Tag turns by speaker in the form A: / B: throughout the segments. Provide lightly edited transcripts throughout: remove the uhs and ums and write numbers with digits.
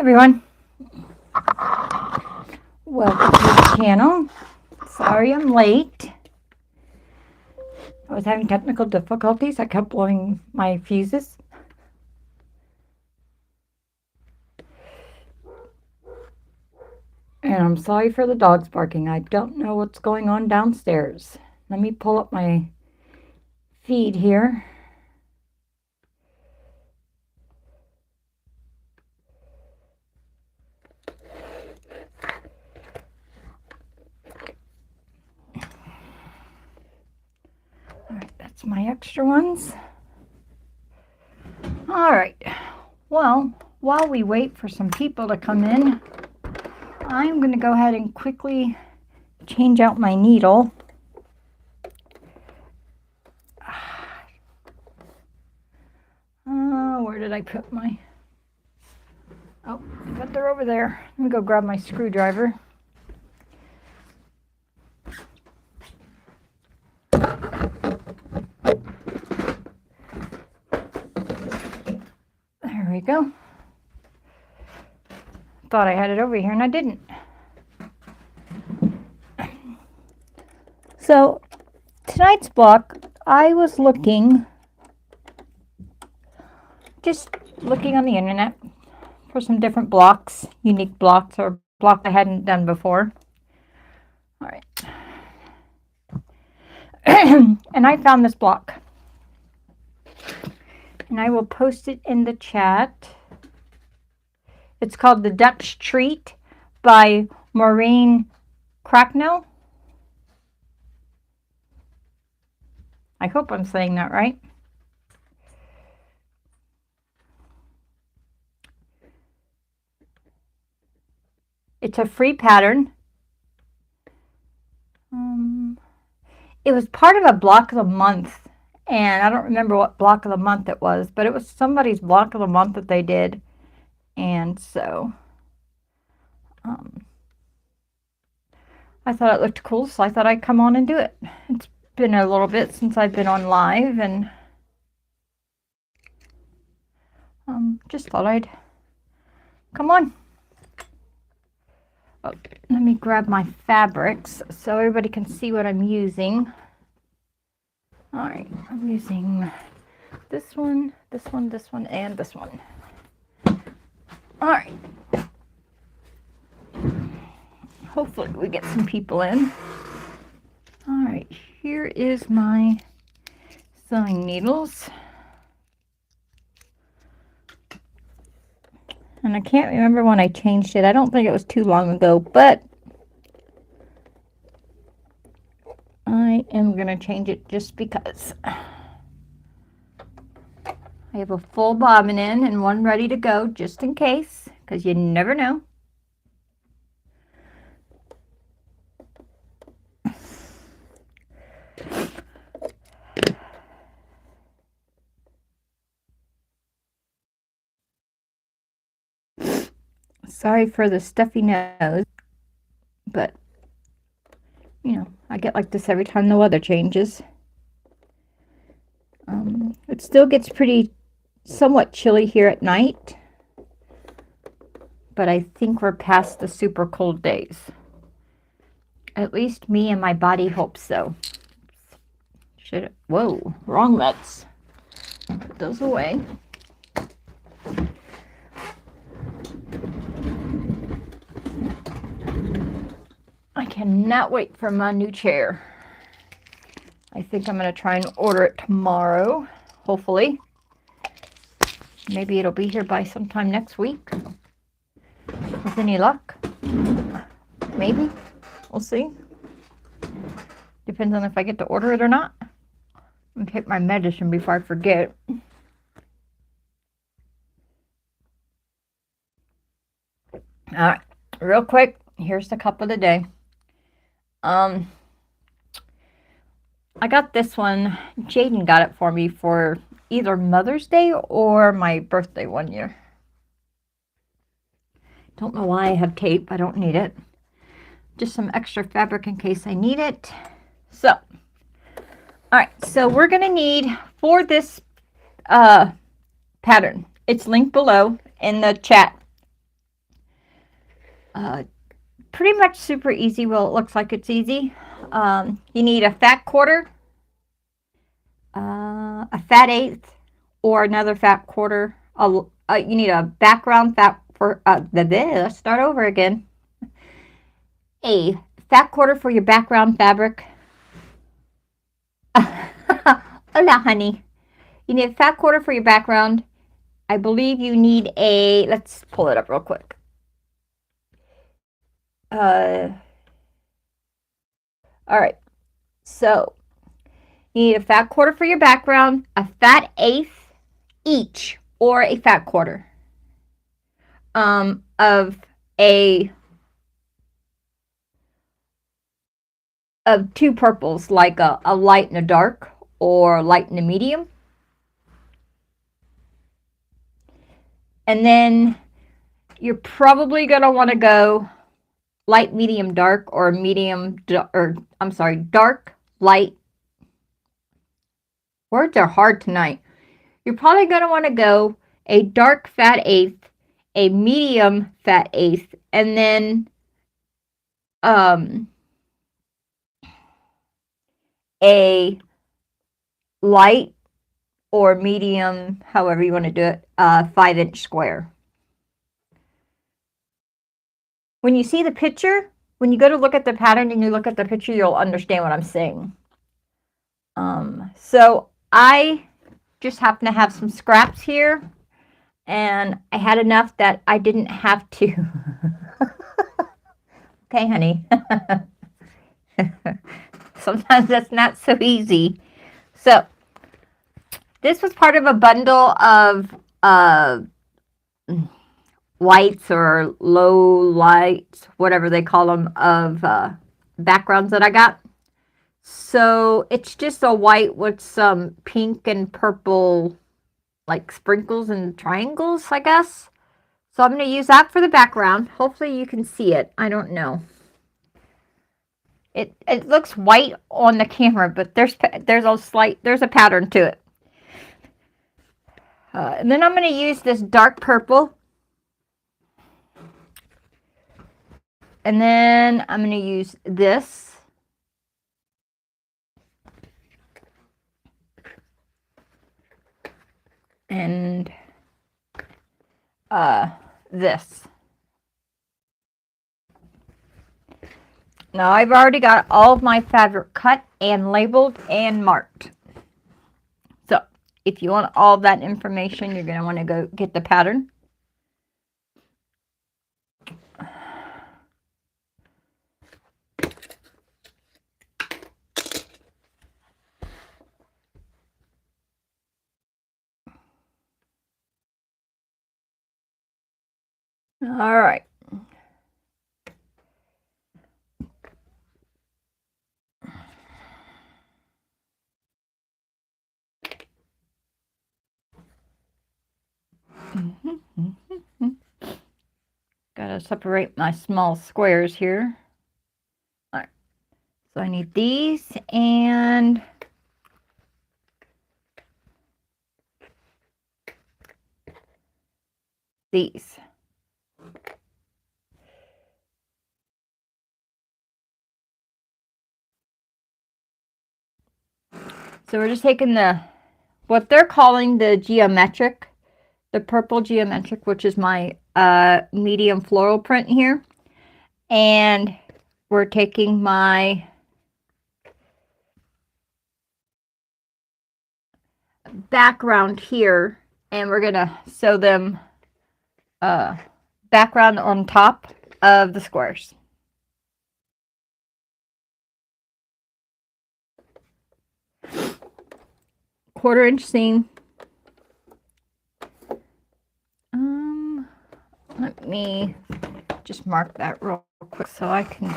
A: Everyone, welcome to the channel. Sorry I'm late. I was having technical difficulties. I kept blowing my fuses. And I'm sorry for the dogs barking. I don't know what's going on downstairs. Let me pull up my feed here. Alright, that's my extra ones. Alright, well, while we wait for some people to come in, I'm going to go ahead and quickly change out my needle. Where did I put my... Oh, but they're over there. Let me go grab my screwdriver. There we go. Thought I had it over here and I didn't. So tonight's block, I was just looking on the internet for some different blocks, unique blocks or blocks I hadn't done before. All right. And I found this block. And I will post it in the chat. It's called The Dutch Treat by Maureen Cracknell. I hope I'm saying that right. It's a free pattern. It was part of a block of the month, and I don't remember what block of the month it was, but it was somebody's block of the month that they did. And so I thought it looked cool, so I thought I'd come on and do it. It's been a little bit since I've been on live, and just thought I'd come on. Oh, let me grab my fabrics so everybody can see what I'm using. All right, I'm using this one, this one, this one, and this one. All right. Hopefully we get some people in. All right, here is my sewing needles. And I can't remember when I changed it. I don't think it was too long ago, but I am going to change it just because. I have a full bobbin in and one ready to go just in case, because you never know. Sorry for the stuffy nose, but you know, I get like this every time the weather changes. It still gets somewhat chilly here at night, but I think we're past the super cold days. At least me and my body hope so. Whoa, wrong nuts. Put those away. I cannot wait for my new chair. I think I'm going to try and order it tomorrow, hopefully. Maybe it'll be here by sometime next week. With any luck. Maybe. We'll see. Depends on if I get to order it or not. I'm going to take my medicine before I forget. Alright, real quick, here's the cup of the day. I got this one. Jaden got it for me for either Mother's Day or my birthday one year. Don't know why I have tape. I don't need it. Just some extra fabric in case I need it. So, all right. So we're going to need, for this pattern, it's linked below in the chat. Pretty much super easy. Well, it looks like it's easy. You need a fat quarter, a fat eighth, or another fat quarter. You need a background fat for let's start over again. A fat quarter for your background fabric. Hola, honey. You need a fat quarter for your background. I believe you need a, let's pull it up real quick. All right. So you need a fat quarter for your background, a fat eighth each, or a fat quarter of two purples, like a light and a dark, or light and a medium. And then you're probably going to want to go light, medium, dark, or medium, or I'm sorry, dark, light. Words are hard tonight. You're probably going to want to go a dark fat eighth, a medium fat eighth, and then a light or medium, however you want to do it, 5-inch square. When you see the picture, when you go to look at the pattern and you look at the picture, you'll understand what I'm saying. So I just happen to have some scraps here, and I had enough that I didn't have to. Okay, honey. Sometimes that's not so easy. So this was part of a bundle of whites or low lights, whatever they call them, of backgrounds that I got. So it's just a white with some pink and purple, like sprinkles and triangles, I guess. So I'm going to use that for the background. Hopefully you can see it. I don't know. It looks white on the camera, but there's a pattern to it. And then I'm going to use this dark purple. And then I'm going to use this. And this. Now I've already got all of my fabric cut and labeled and marked. So if you want all that information, you're going to want to go get the pattern. All right. Gotta separate my small squares here. All right. So I need these and these. So we're just taking what they're calling the geometric, the purple geometric, which is my medium floral print here. And we're taking my background here, and we're going to sew them background on top of the squares. Quarter-inch seam. Let me just mark that real quick so I can.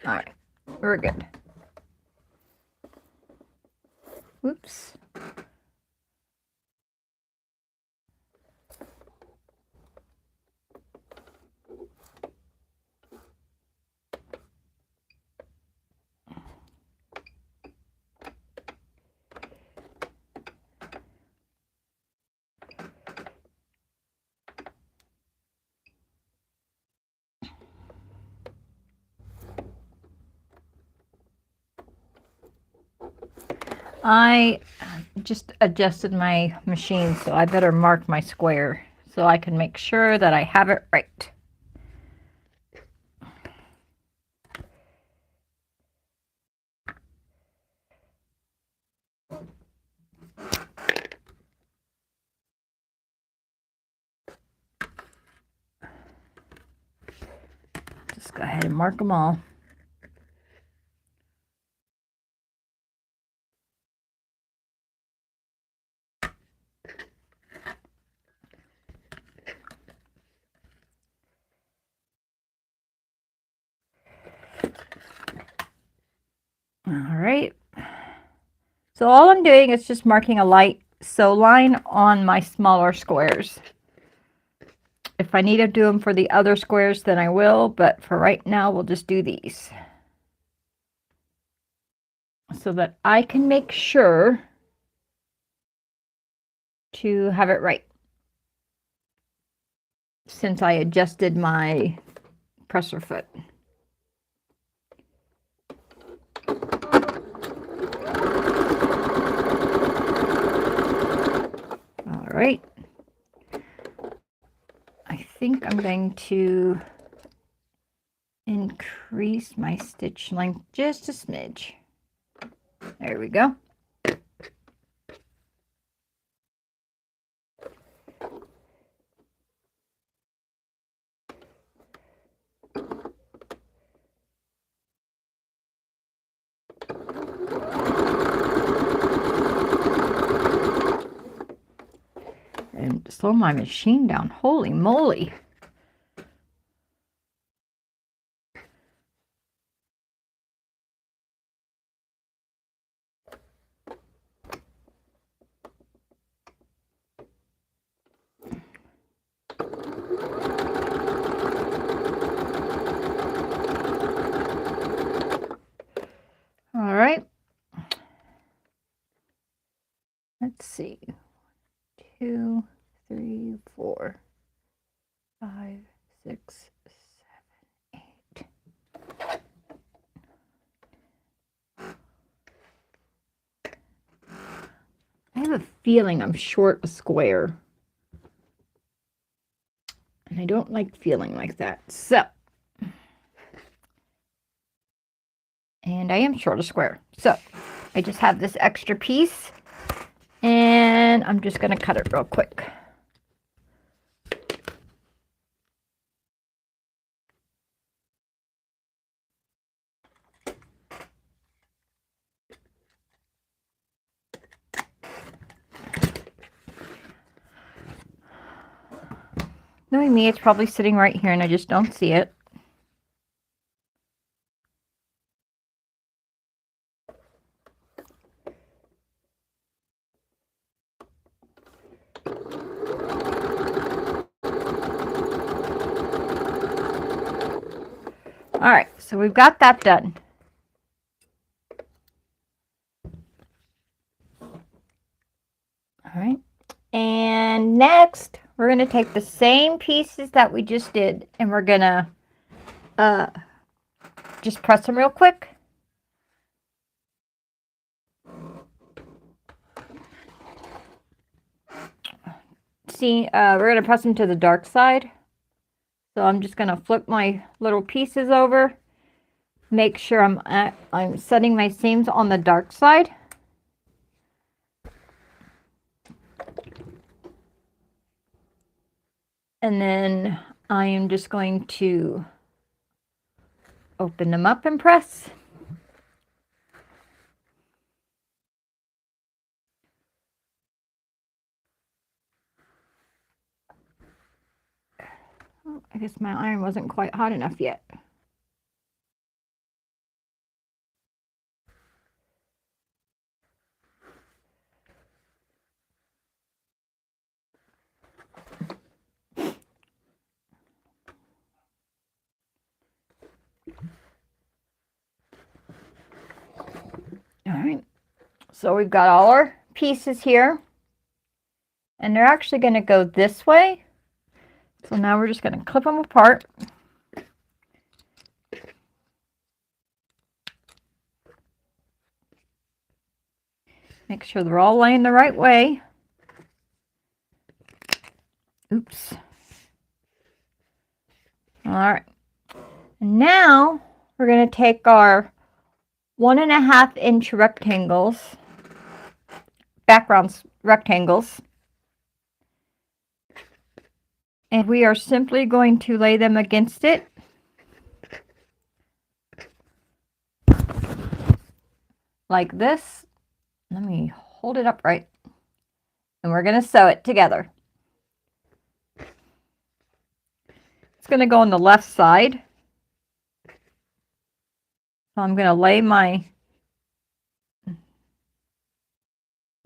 A: All right, we're good. Whoops. I just adjusted my machine, so I better mark my square so I can make sure that I have it right. Just go ahead and mark them all. All right. So all I'm doing is just marking a light sew line on my smaller squares. If I need to do them for the other squares, then I will, but for right now, we'll just do these. So that I can make sure to have it right. Since I adjusted my presser foot. All right. I think I'm going to increase my stitch length just a smidge. There we go. And slow my machine down. Holy moly. All right. Let's see. 2, 3, 4, 5, 6, 7, 8. I have a feeling I'm short a square. And I don't like feeling like that. So, and I am short a square. So, I just have this extra piece. And I'm just going to cut it real quick. Knowing me, it's probably sitting right here and I just don't see it. All right, so we've got that done. All right, and next we're going to take the same pieces that we just did and we're going to just press them real quick. See, we're going to press them to the dark side. So I'm just going to flip my little pieces over. Make sure I'm setting my seams on the dark side. And then I am just going to open them up and press. Oh, I guess my iron wasn't quite hot enough yet. All right, so we've got all our pieces here, and they're actually going to go this way. So now we're just going to clip them apart. Make sure they're all laying the right way. Oops. All right. And now we're going to take our 1.5 inch rectangles, background rectangles, and we are simply going to lay them against it. Like this. Let me hold it upright. And we're going to sew it together. It's going to go on the left side. So I'm going to lay my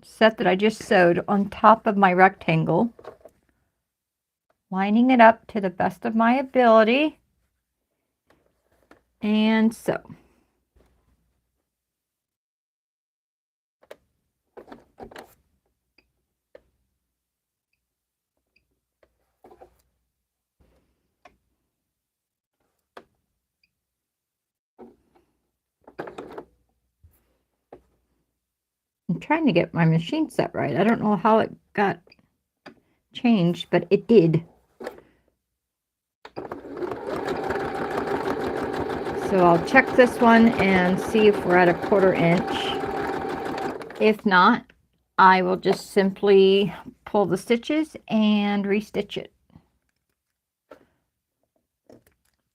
A: set that I just sewed on top of my rectangle, lining it up to the best of my ability, and sew. I'm trying to get my machine set right. I don't know how it got changed, but it did. So I'll check this one and see if we're at a 1/4 inch. If not, I will just simply pull the stitches and restitch it.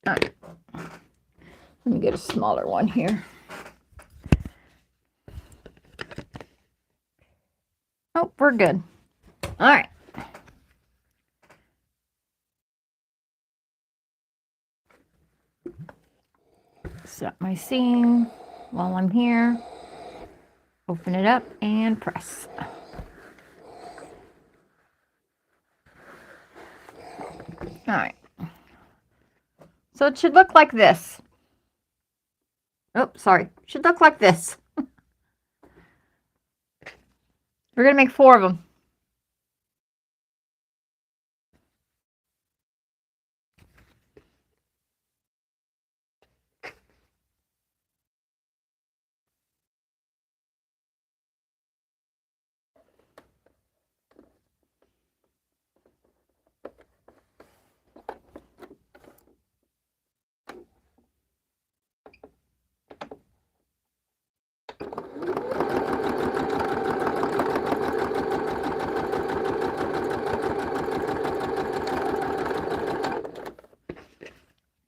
A: All right. Let me get a smaller one here. Oh, we're good. All right. Set my seam while I'm here. Open it up and press. All right. So it should look like this. Oh, sorry. Should look like this. We're going to make 4 of them.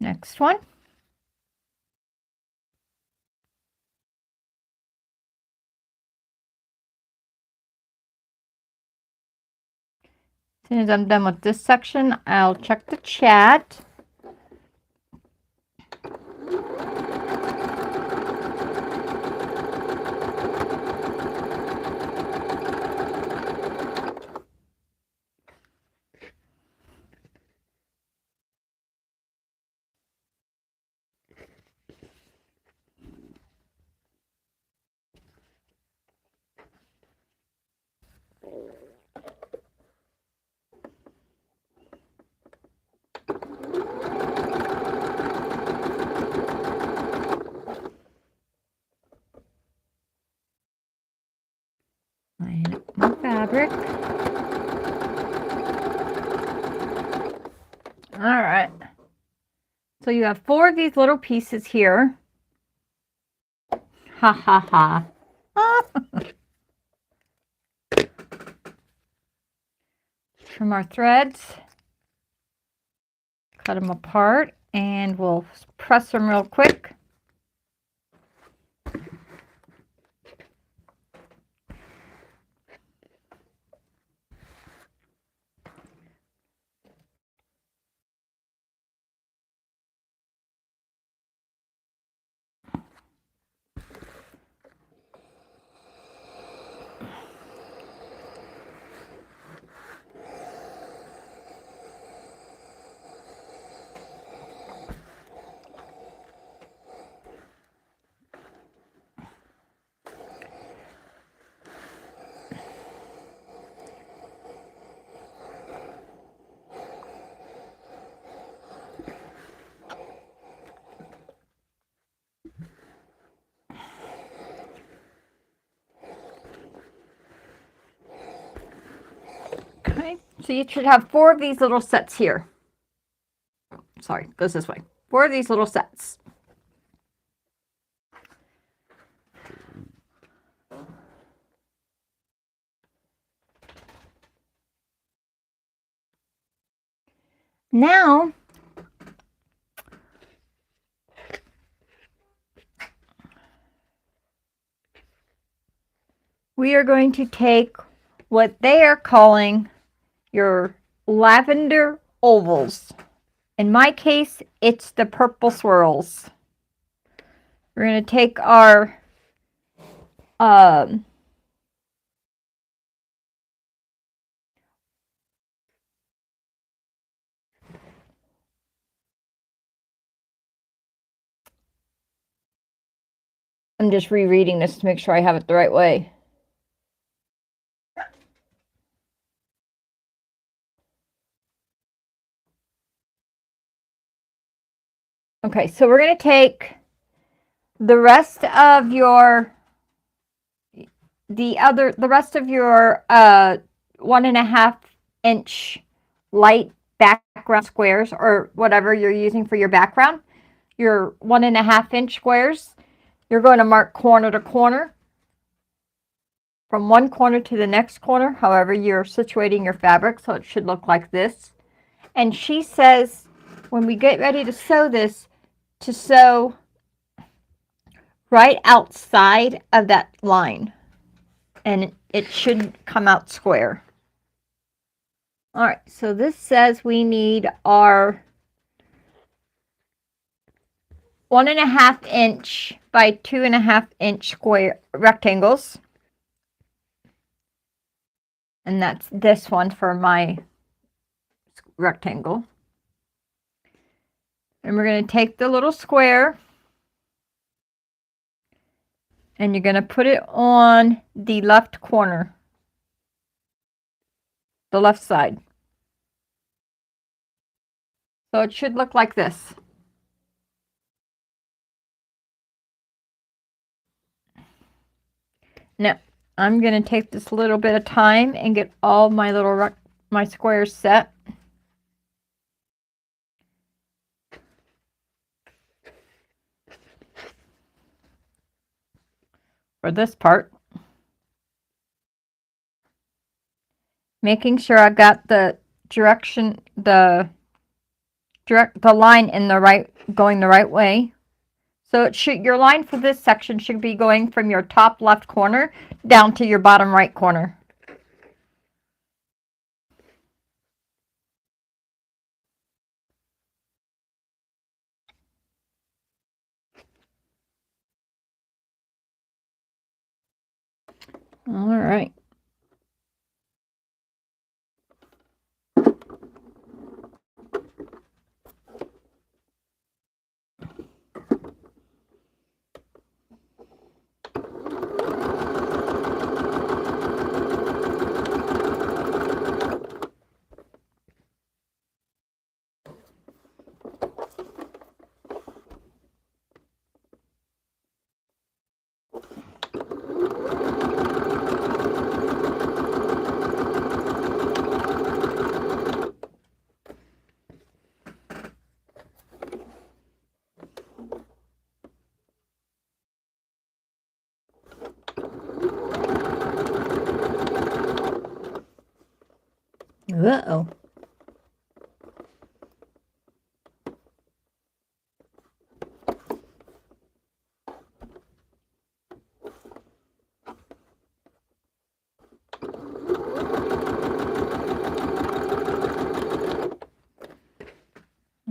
A: Next one. As soon as I'm done with this section, I'll check the chat. Line up my fabric. All right. So you have 4 of these little pieces here. Ha ha ha. Trim our threads. Cut them apart and we'll press them real quick. So you should have 4 of these little sets here. Sorry, goes this way. 4 of these little sets. Now, we are going to take what they are calling your lavender ovals. In my case, it's the purple swirls. We're going to take our I'm just rereading this to make sure I have it the right way. Okay, so we're going to take the rest of your 1.5 inch light background squares, or whatever you're using for your background, your 1.5 inch squares. You're going to mark corner to corner, from one corner to the next corner, however you're situating your fabric, so it should look like this. And she says, when we get ready to sew this, to sew right outside of that line, and it should come out square. All right, so this says we need our 1.5 inch by 2.5 inch square rectangles. And that's this one for my rectangle. And we're going to take the little square and you're going to put it on the left corner, the left side. So it should look like this. Now, I'm going to take this little bit of time and get all my little my squares set. For this part, making sure I got the direction, the line in the right, going the right way. So it should, your line for this section should be going from your top left corner down to your bottom right corner. All right. Uh-oh.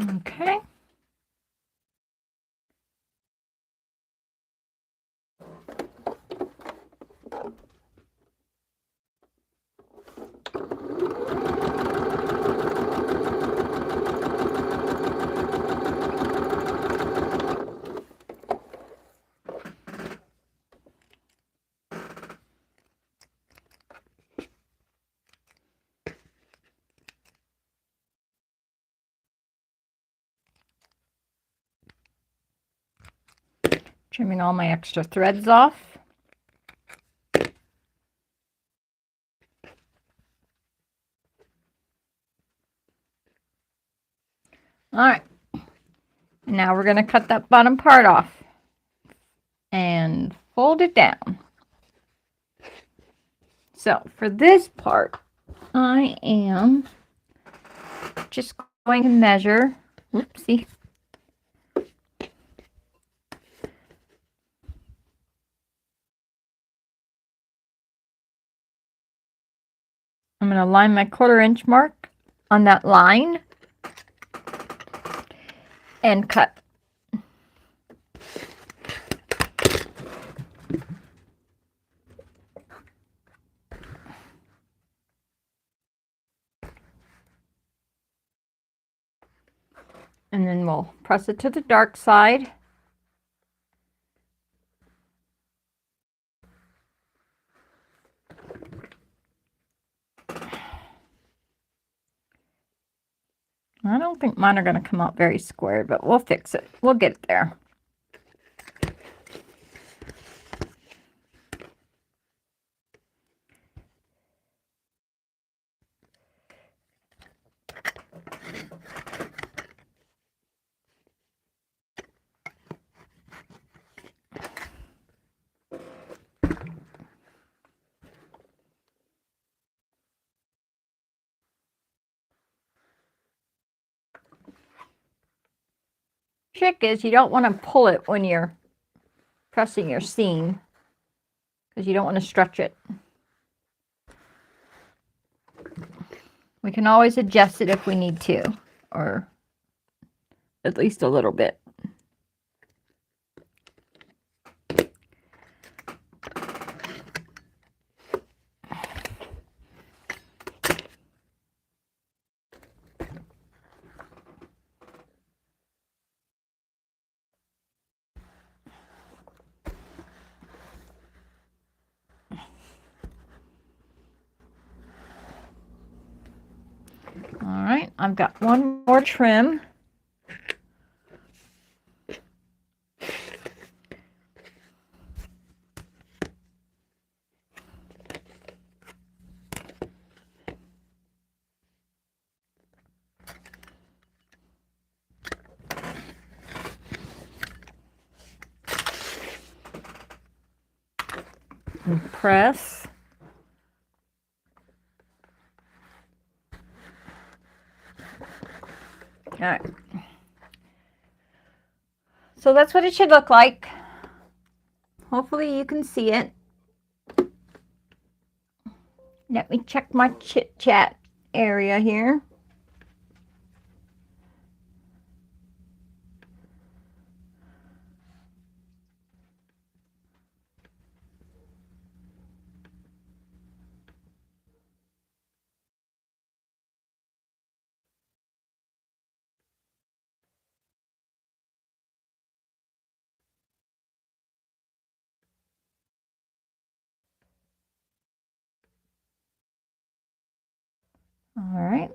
A: Okay. Trimming all my extra threads off. All right. Now we're going to cut that bottom part off and fold it down. So for this part, I am just going to measure. Oopsie. I'm going to line my 1/4 inch mark on that line and cut. And then we'll press it to the dark side. I don't think mine are going to come out very square, but we'll fix it. We'll get it there. Trick is you don't want to pull it when you're pressing your seam because you don't want to stretch it. We can always adjust it if we need to, or at least a little bit. All right, I've got one more trim. And press. All right. So that's what it should look like. Hopefully you can see it. Let me check my chit chat area here. All right.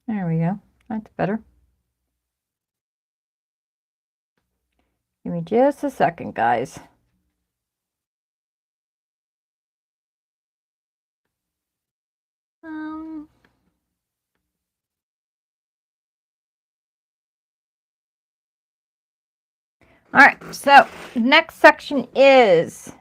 A: There we go. That's better. Give me just a second, guys. All right, so next section is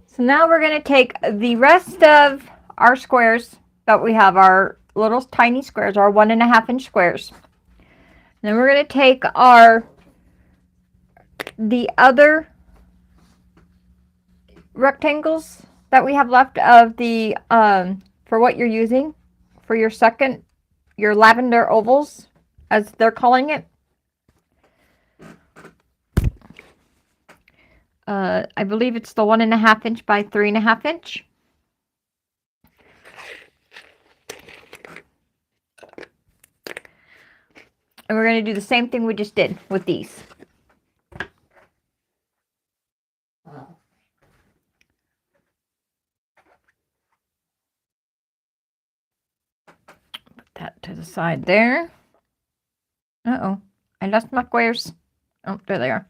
A: so now we're going to take the rest of our squares that we have, our little tiny squares, our 1.5 inch squares. Then we're going to take the other rectangles that we have left of the for what you're using for your your lavender ovals, as they're calling it. I believe it's the 1.5 inch by 3.5 inch. And we're going to do the same thing we just did with these. side there. Uh-oh, I lost my squares. Oh, there they are.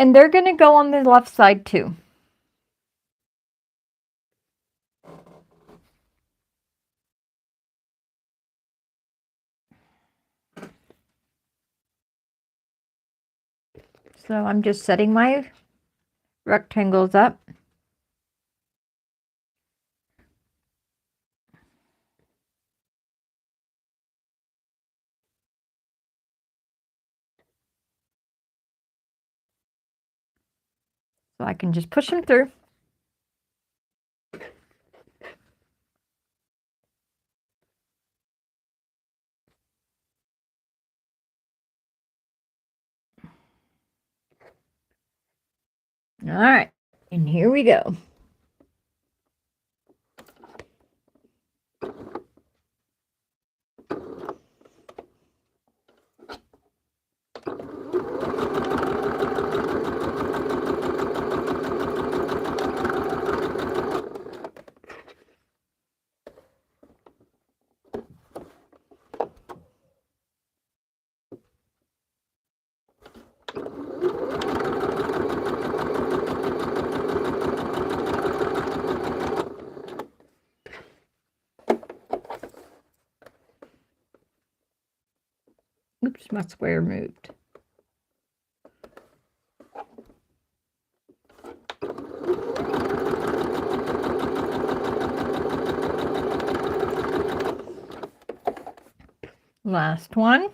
A: And they're going to go on the left side too. So I'm just setting my rectangles up. So I can just push them through. All right, and here we go. Oops, my square moved. Last one.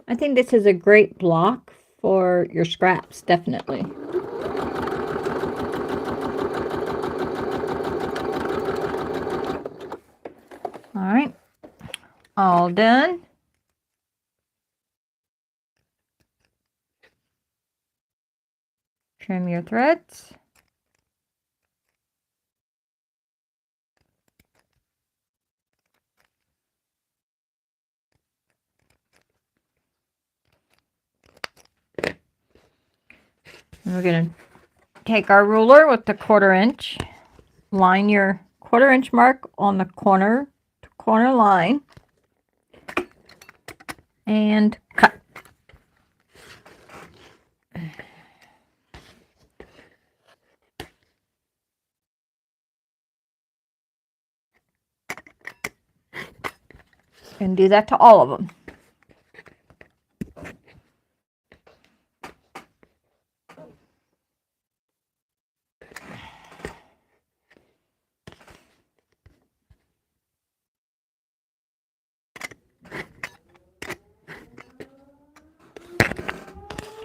A: I think this is a great block for your scraps, definitely. All right, all done. Trim your threads. And we're going to take our ruler with the 1/4 inch, line your 1/4 inch mark on the corner to corner line, and cut. And do that to all of them.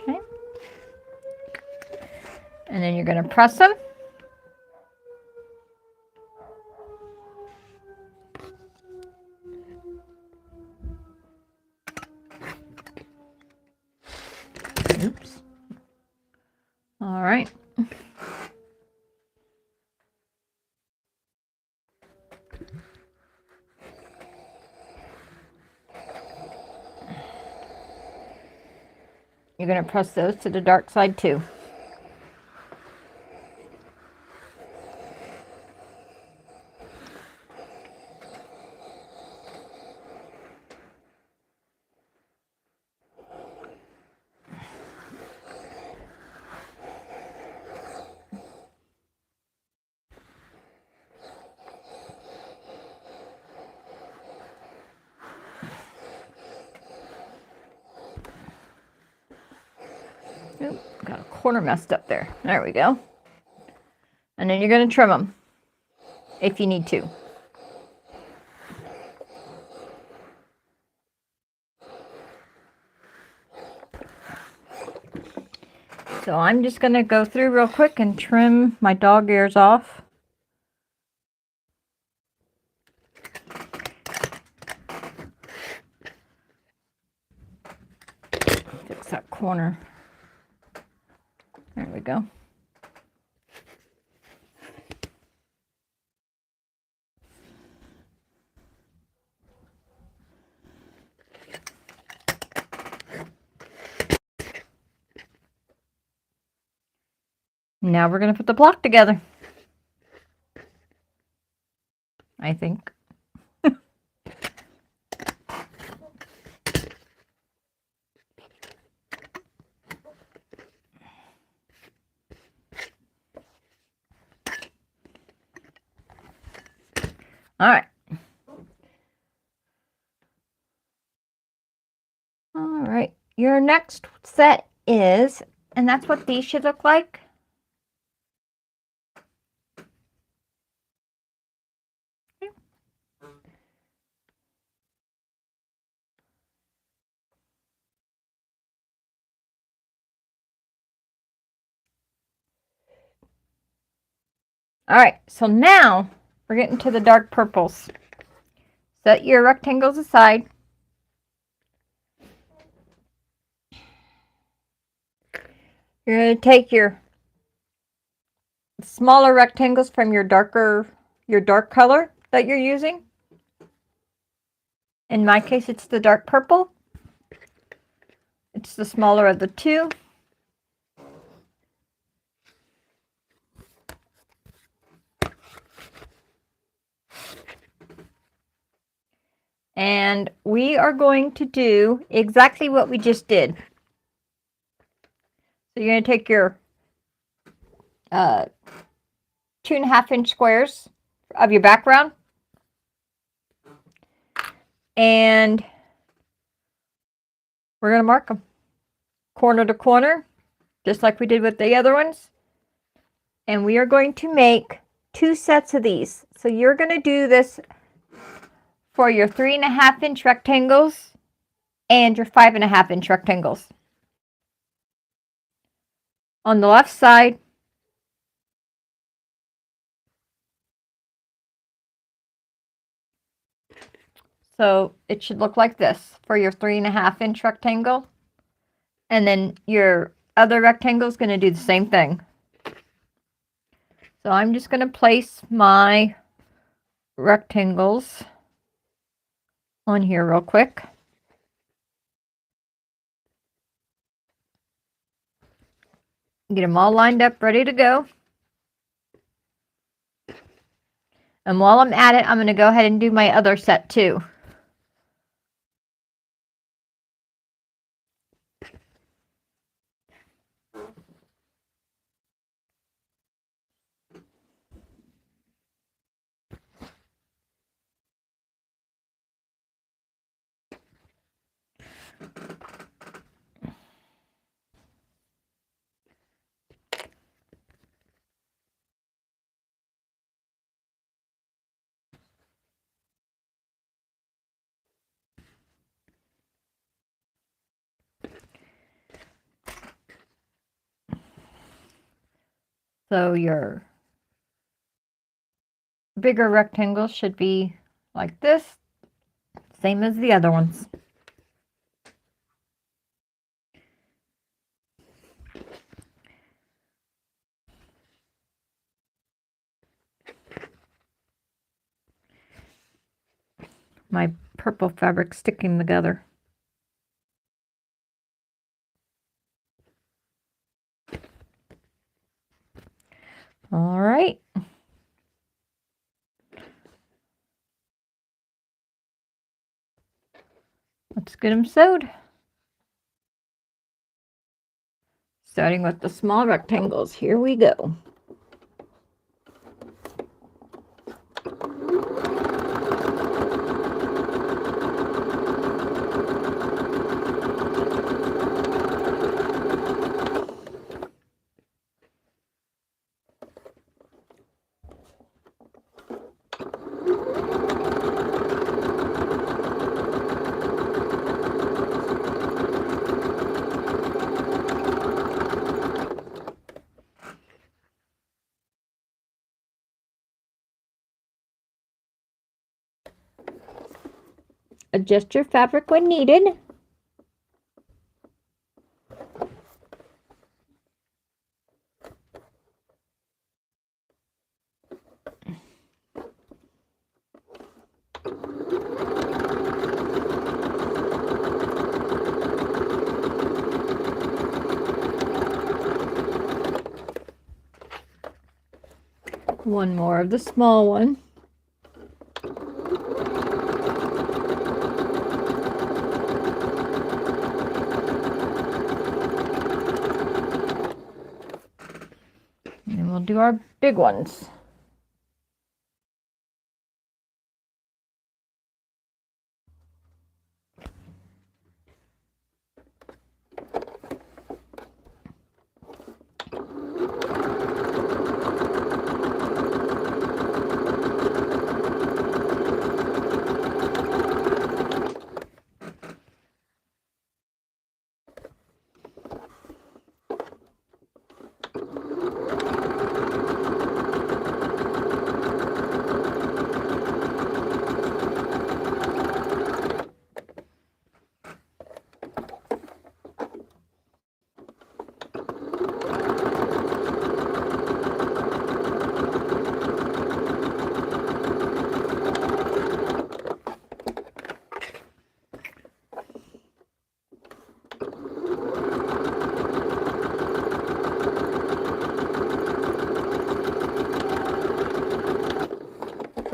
A: Okay. And then you're going to press them. Oops. All right. You're going to press those to the dark side too. Oop, got a corner messed up there. There we go. And then you're going to trim them if you need to. So I'm just going to go through real quick and trim my dog ears off. Fix that corner. There we go. Now we're going to put the block together. I think. All right. All right. Your next set is, and that's what these should look like. All right, so now we're getting to the dark purples. Set your rectangles aside. You're going to take your smaller rectangles from your dark color that you're using. In my case, it's the dark purple. It's the smaller of the two. And we are going to do exactly what we just did. So you're going to take your 2.5 inch squares of your background, and we're going to mark them corner to corner, just like we did with the other ones. And we are going to make 2 sets of these. So you're going to do this for your 3.5 inch rectangles and your 5.5 inch rectangles. On the left side, so it should look like this for your 3.5 inch rectangle. And then your other rectangle is going to do the same thing. So I'm just going to place my rectangles on here real quick. Get them all lined up, ready to go. And while I'm at it, I'm going to go ahead and do my other set too. So your bigger rectangles should be like this, same as the other ones. My purple fabric sticking together. All right. Let's get them sewed. Starting with the small rectangles. Here we go. Adjust your fabric when needed. One more of the small one. And then we'll do our big ones.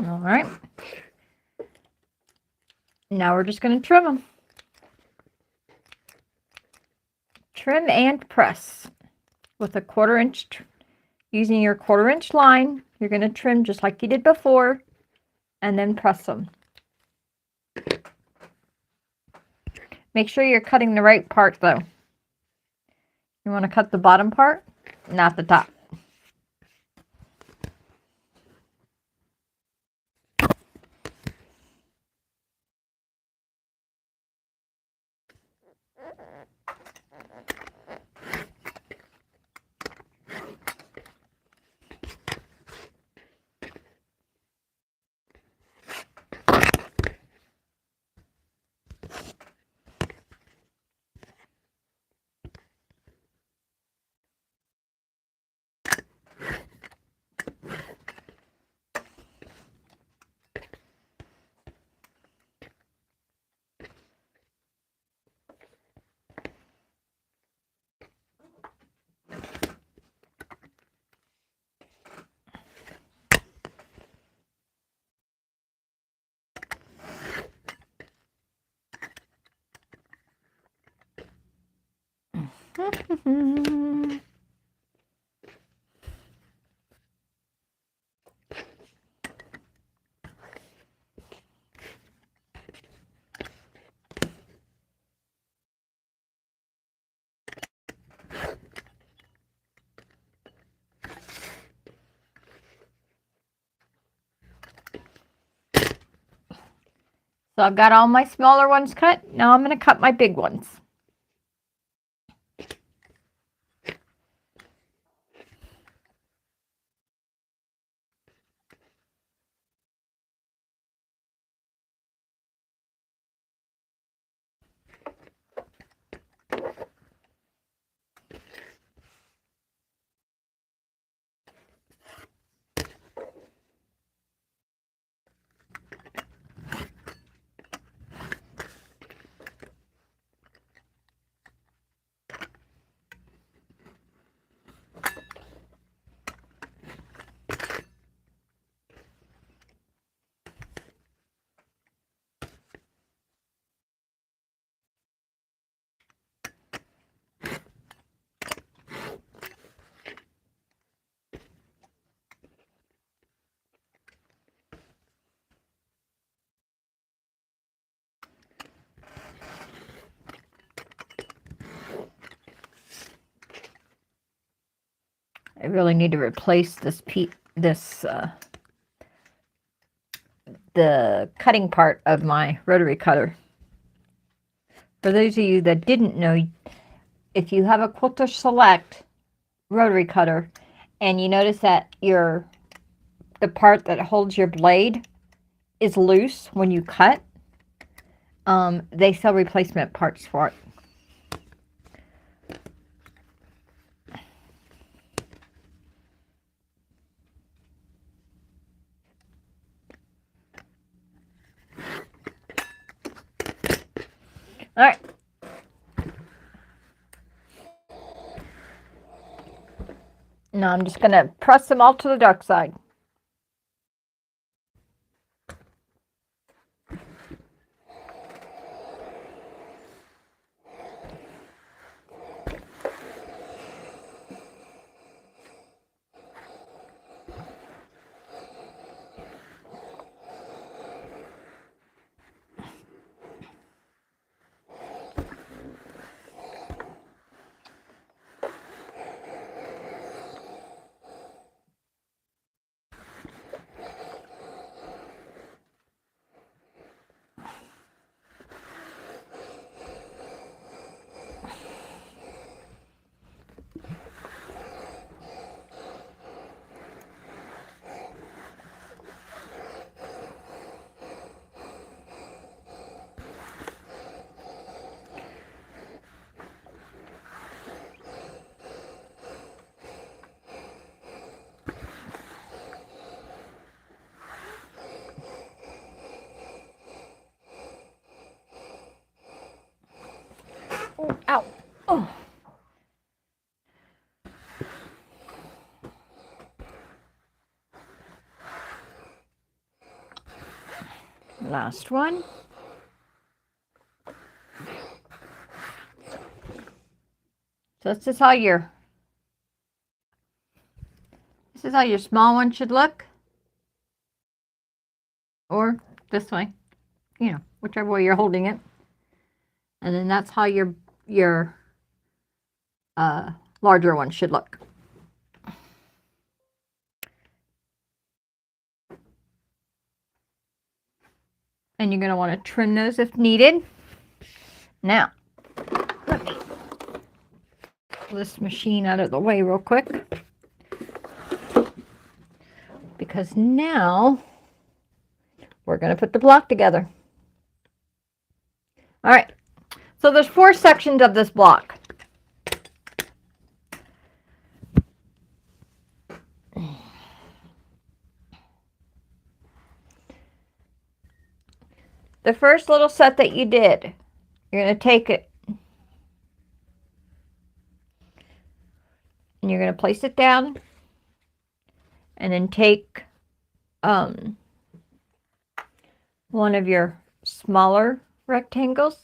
A: All right. Now we're just going to trim them. Trim and press with a 1/4 inch. Using your 1/4 inch line, you're going to trim just like you did before and then press them. Make sure you're cutting the right part though. You want to cut the bottom part, not the top. So I've got all my smaller ones cut. Now I'm going to cut my big ones. I really need to replace this the cutting part of my rotary cutter. For those of you that didn't know, if you have a Quilter Select rotary cutter and you notice that the part that holds your blade is loose when you cut, they sell replacement parts for it. All right. Now I'm just going to press them all to the dark side. Oh, ow. Oh. Last one. So this is how your small one should look. Or this way. You know, whichever way you're holding it. And then that's how your larger one should look. And you're going to want to trim those if needed. Now, let me pull this machine out of the way real quick. Because now we're going to put the block together. All right. So there's 4 sections of this block. The first little set that you did, you're going to take it and you're going to place it down and then take one of your smaller rectangles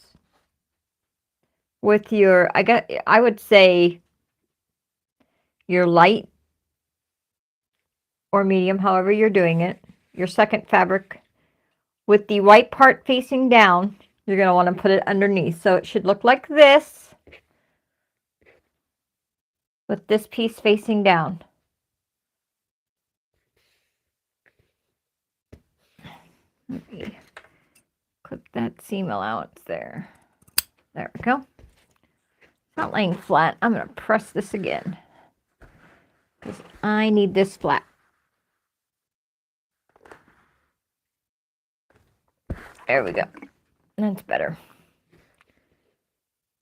A: with your, I would say your light or medium, however you're doing it, your second fabric. With the white part facing down, you're going to want to put it underneath. So it should look like this, with this piece facing down. Let me clip that seam allowance there. There we go. It's not laying flat. I'm going to press this again because I need this flat. There we go. That's better.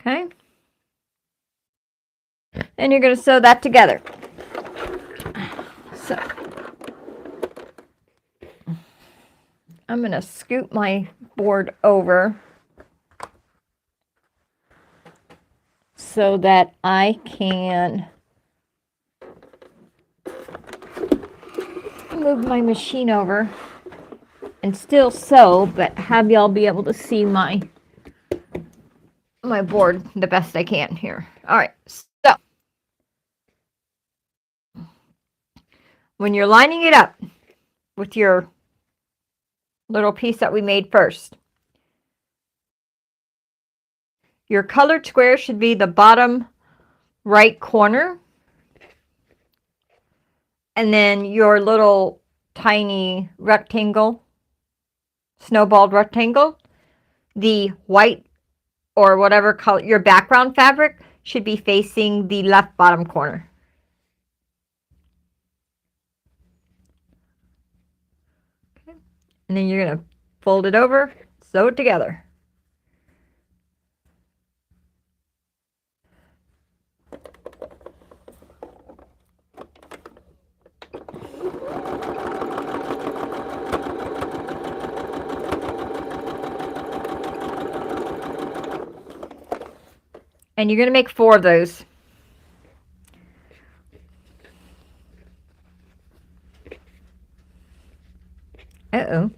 A: Okay. And you're going to sew that together. So I'm going to scoot my board over so that I can move my machine over and still sew, but have y'all be able to see my board the best I can here. All right, so when you're lining it up with your little piece that we made first, your colored square should be the bottom right corner, and then your little tiny rectangle, snowballed rectangle, the white or whatever color, your background fabric should be facing the left bottom corner. Okay. And then you're going to fold it over, sew it together. And you're going to make 4 of those. Uh-oh.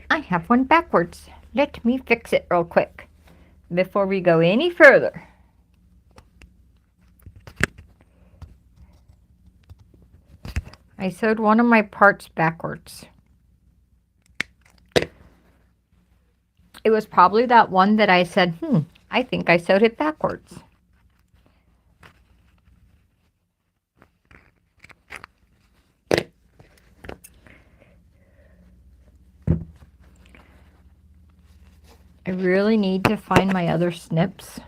A: I have one backwards. Let me fix it real quick before we go any further. I sewed one of my parts backwards. It was probably that one that I said, I think I sewed it backwards. I really need to find my other snips.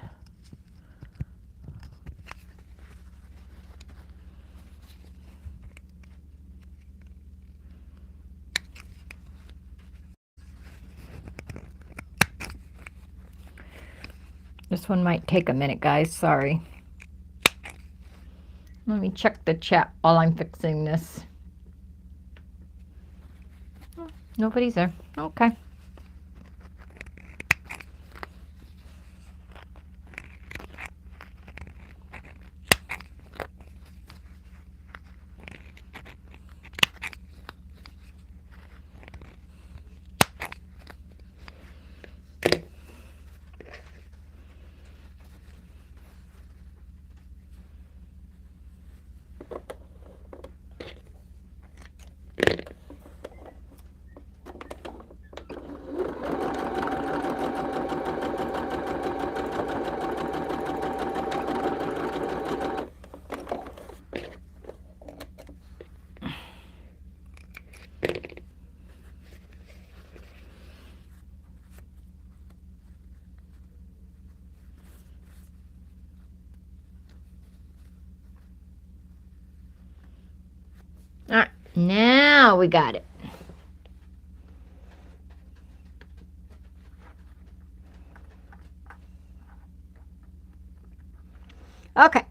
A: This one might take a minute, guys. Sorry. Let me check the chat while I'm fixing this. Nobody's there. Okay. All right, now we got it. Okay.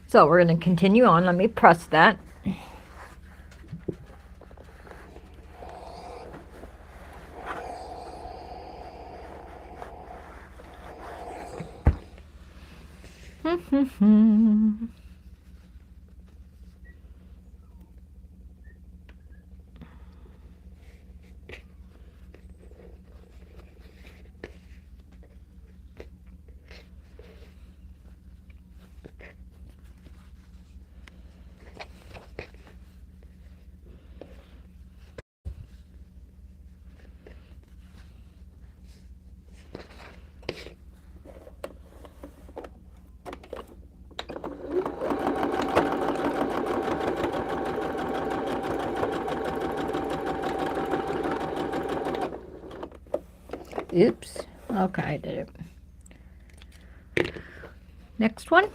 A: So we're going to continue on. Let me press that. Oops. Okay, I did it. Next one.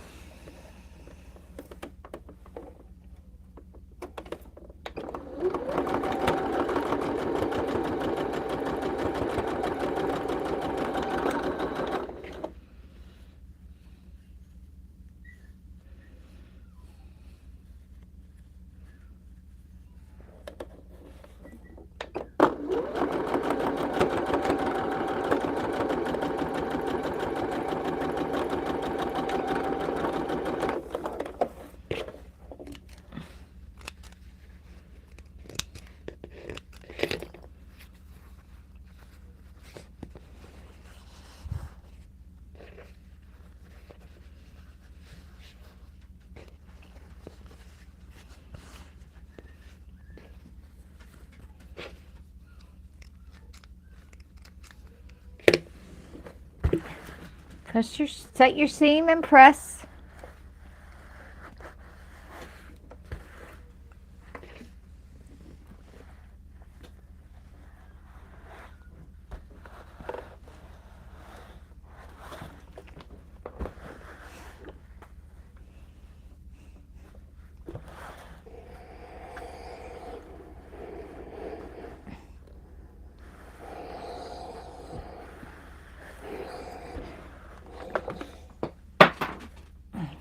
A: Set your seam and press.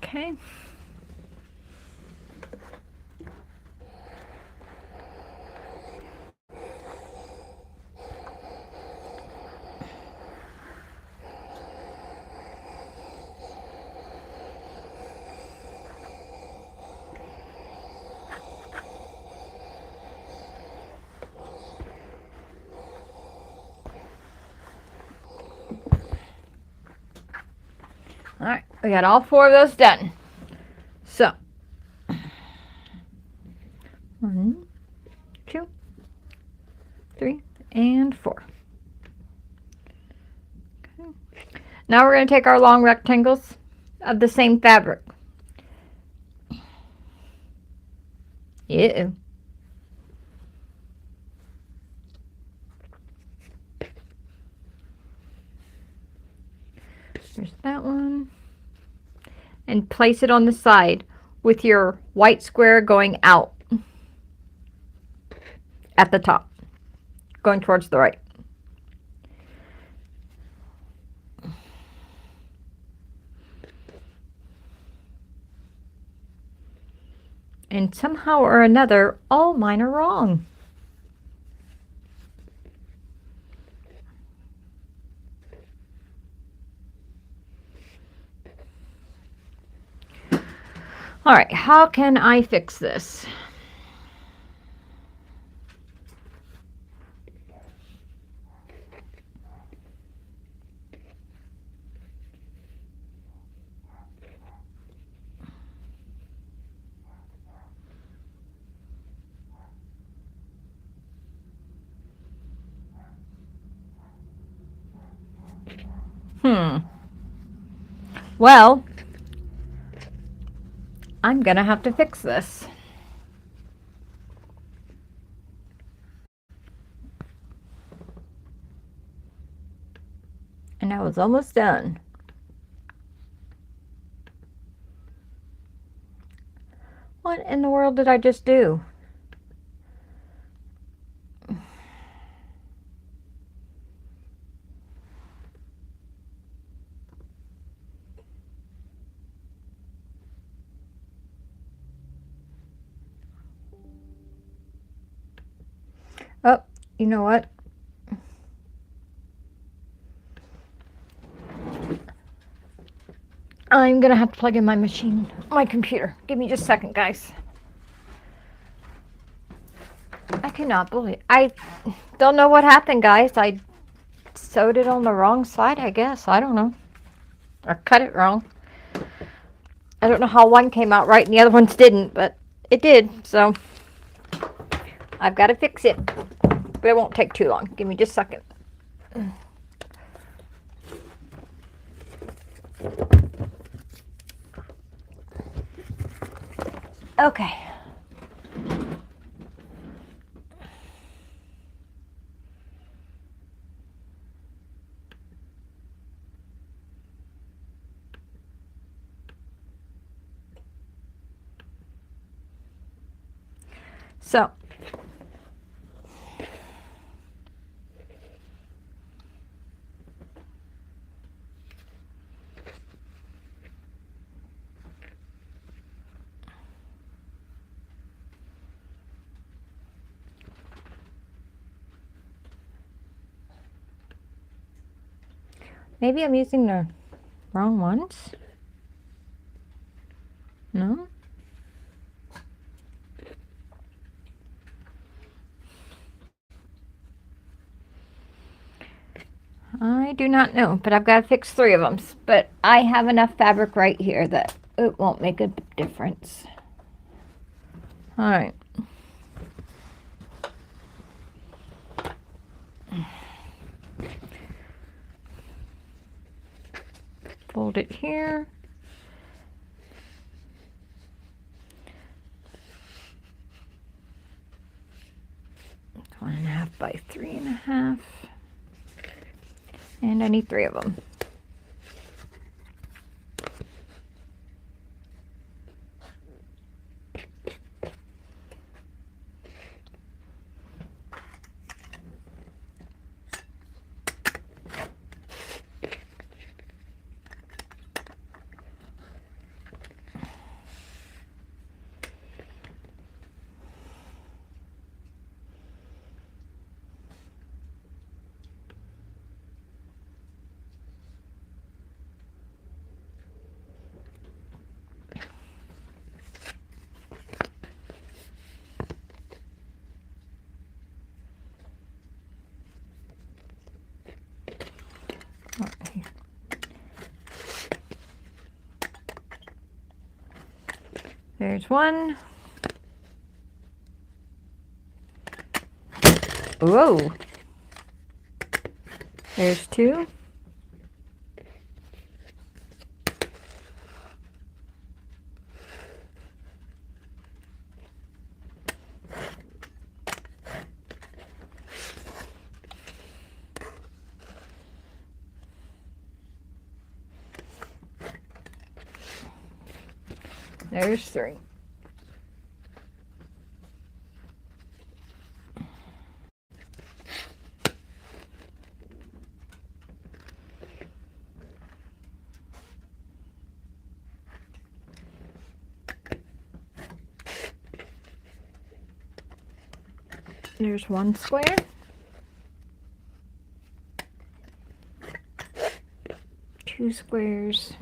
A: Okay. All right, we got all 4 of those done. So, 1, 2, 3, and 4. Okay. Now we're going to take our long rectangles of the same fabric. Ew. There's that one. And place it on the side with your white square going out at the top, going towards the right. And somehow or another, all mine are wrong. All right, how can I fix this? Well, I'm gonna have to fix this. And I was almost done. What in the world did I just do? Oh, you know what? I'm gonna have to plug in my machine, my computer. Give me just a second, guys. I cannot believe I don't know what happened, guys. I sewed it on the wrong side, I guess. I don't know. Or cut it wrong. I don't know how one came out right and the other ones didn't, but it did. So I've got to fix it. But it won't take too long. Give me just a second. Okay. So maybe I'm using the wrong ones. No? I do not know, but I've got to fix 3 of them. But I have enough fabric right here that it won't make a difference. All right. Fold it here. 1.5 by 3.5. And I need 3 of them. There's 1. Whoa. There's 2. There's 3. There's one square. Two squares.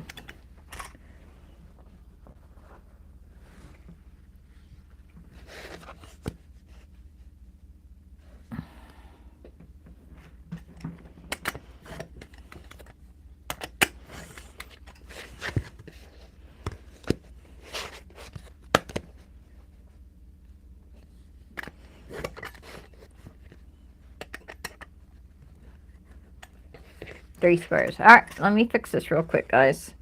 A: Three squares. All right, let me fix this real quick, guys.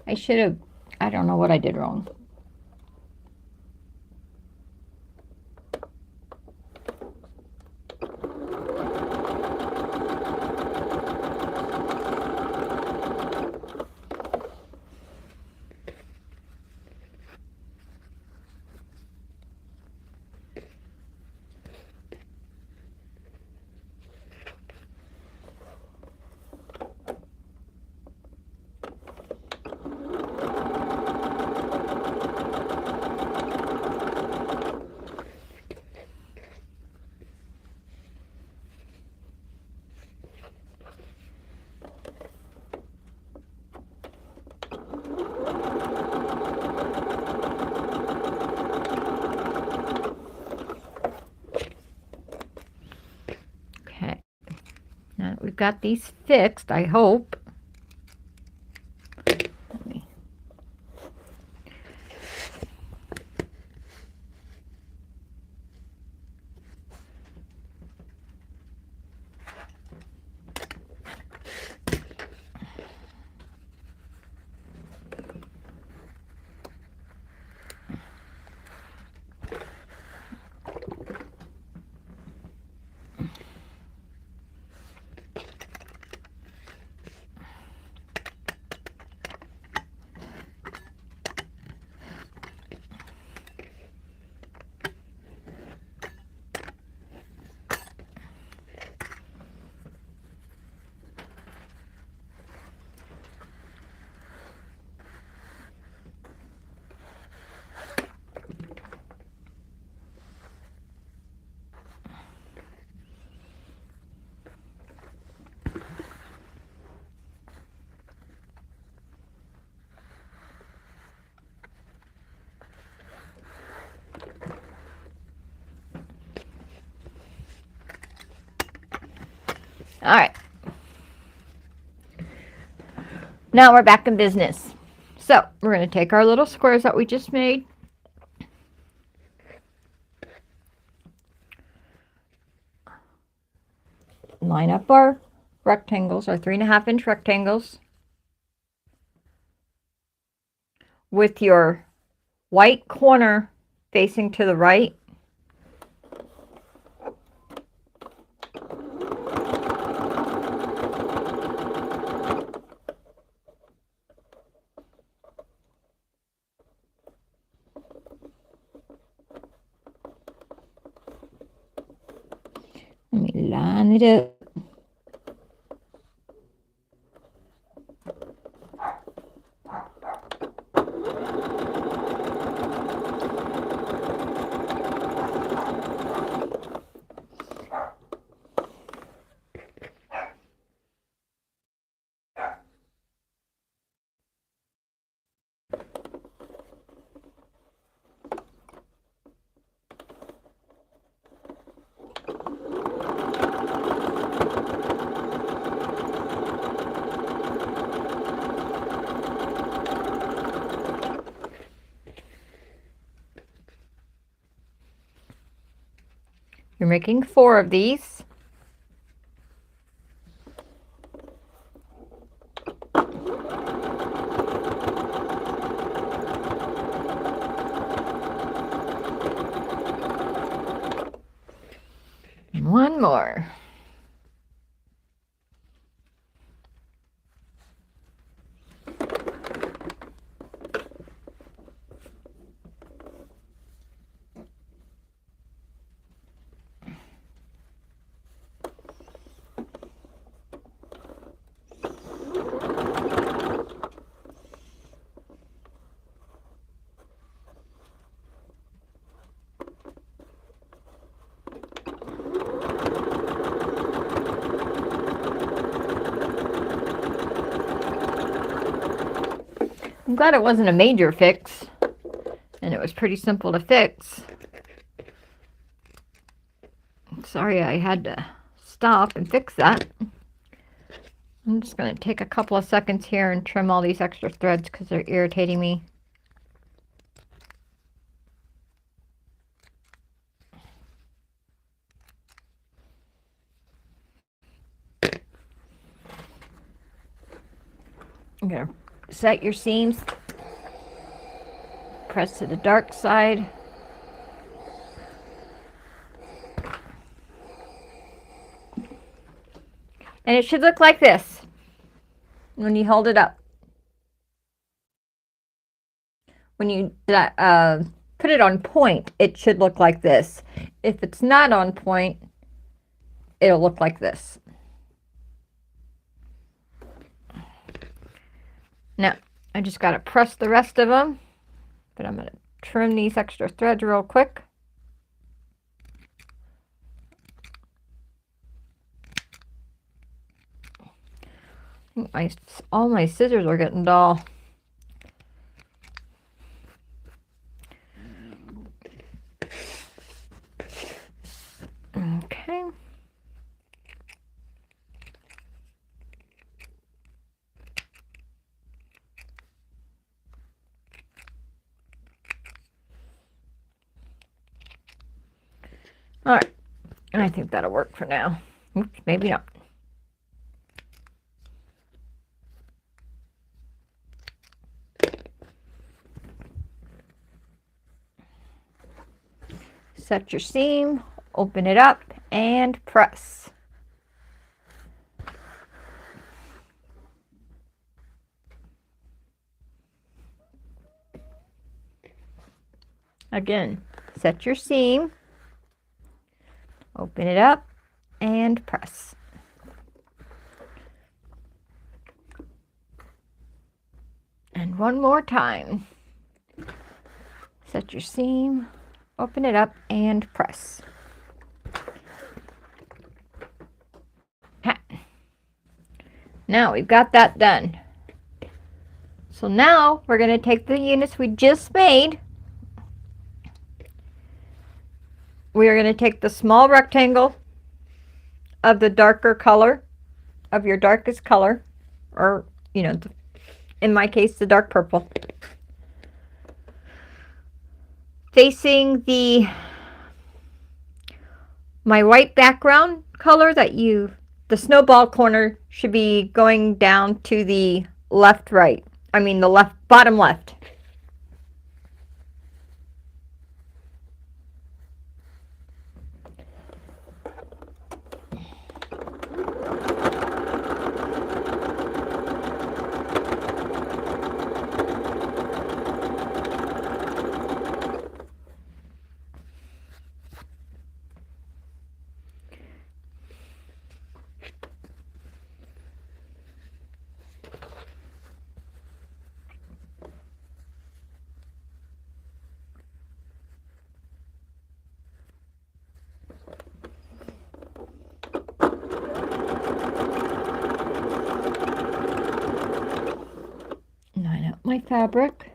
A: I should have, I don't know what I did wrong. Okay. Now that we've got these fixed, I hope. All right. Now we're back in business. So we're going to take our little squares that we just made. Line up our rectangles, our 3.5-inch rectangles, with your white corner facing to the right. Let me line it up. You're making 4 of these. And one more. I'm glad it wasn't a major fix, and it was pretty simple to fix. Sorry I had to stop and fix that. I'm just going to take a couple of seconds here and trim all these extra threads because they're irritating me. I'm going to set your seams. Press to the dark side. And it should look like this when you hold it up. When you put it on point, it should look like this. If it's not on point, it'll look like this. Now, I just got to press the rest of them, but I'm going to trim these extra threads real quick. All my scissors are getting dull. Okay. All right, and I think that'll work for now. Oops, maybe not. Set your seam, open it up, and press. Again, set your seam, open it up, and press. And one more time. Set your seam, open it up, and press. Now we've got that done. So now we're going to take the units we just made. We are going to take the small rectangle of the darker color, of your darkest color, or, you know, in my case, the dark purple, facing my white background color the snowball corner should be going down to the left, right. I mean the bottom left. Line up my fabric.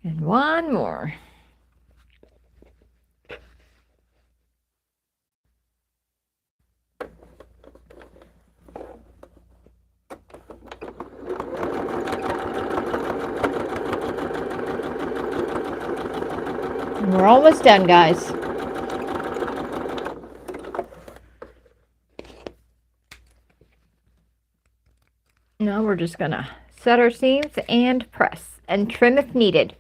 A: And one more. And we're almost done, guys. Now we're just gonna set our seams and press and trim if needed.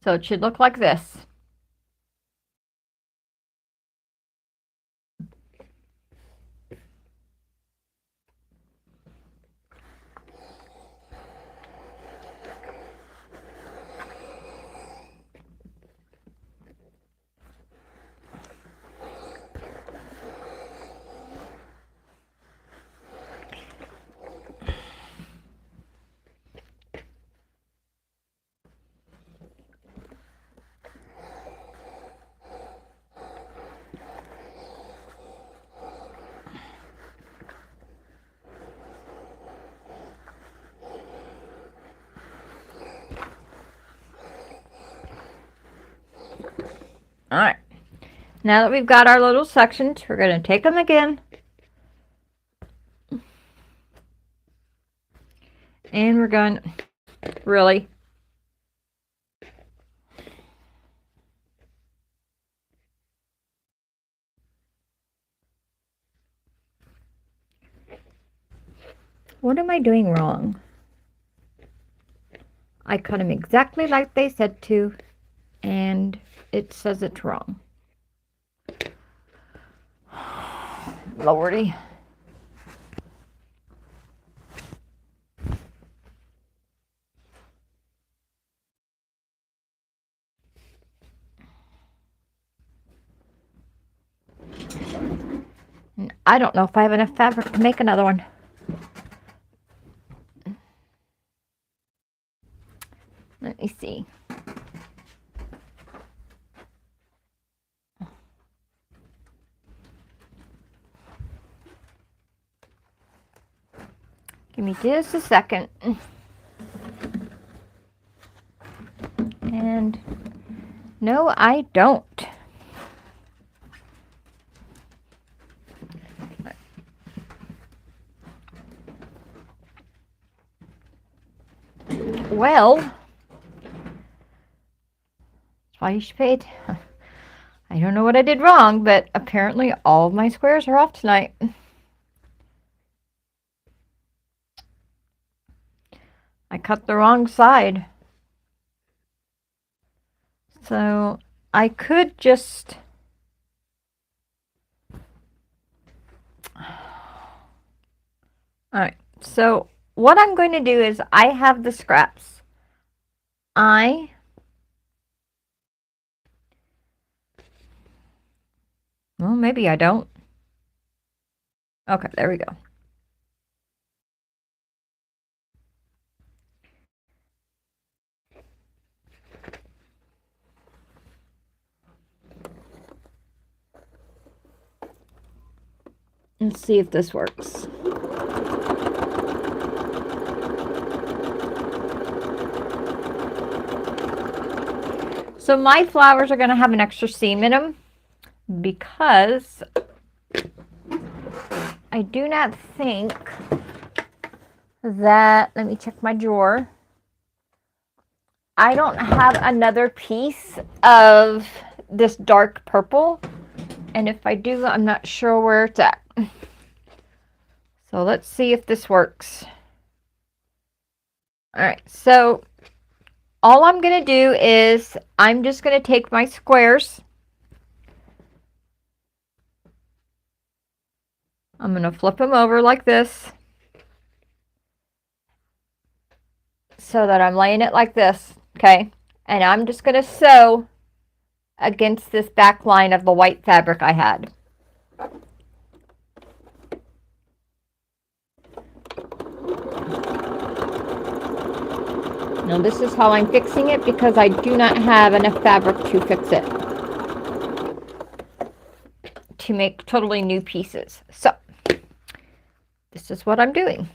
A: So it should look like this. All right. Now that we've got our little sections, we're going to take them again. And we're going, really? What am I doing wrong? I cut them exactly like they said to, and it says it's wrong. Lordy. I don't know if I have enough fabric to make another one. Let me see. Give me just a second. And no, I don't. Well, that's why you should pay. I don't know what I did wrong, but apparently all of my squares are off tonight. I cut the wrong side. So I could just... Alright, so what I'm going to do is I have the scraps. Well, maybe I don't. Okay, there we go. Let's see if this works. So my flowers are going to have an extra seam in them because I do not think that, let me check my drawer. I don't have another piece of this dark purple. And if I do, I'm not sure where it's at. So let's see if this works. All right, so all I'm going to do is I'm just going to take my squares. I'm going to flip them over like this so that I'm laying it like this, okay? And I'm just going to sew against this back line of the white fabric I had. Now this is how I'm fixing it because I do not have enough fabric to fix it, to make totally new pieces. So this is what I'm doing.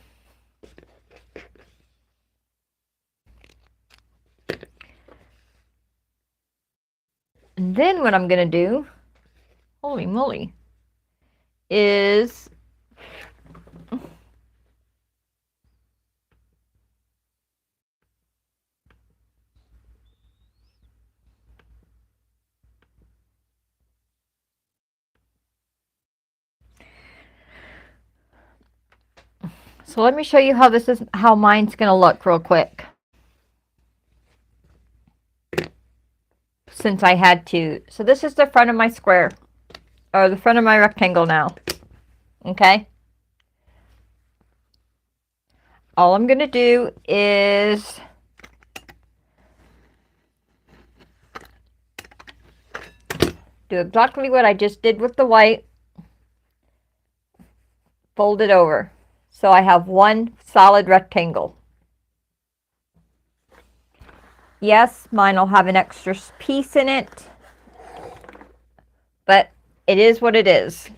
A: And then what I'm going to do, holy moly, is So let me show you how mine's going to look real quick. Since I had to. So this is the front of my square. Or the front of my rectangle now. Okay. All I'm going to do is do exactly what I just did with the white. Fold it over. So I have one solid rectangle. Yes, mine will have an extra piece in it, but it is what it is.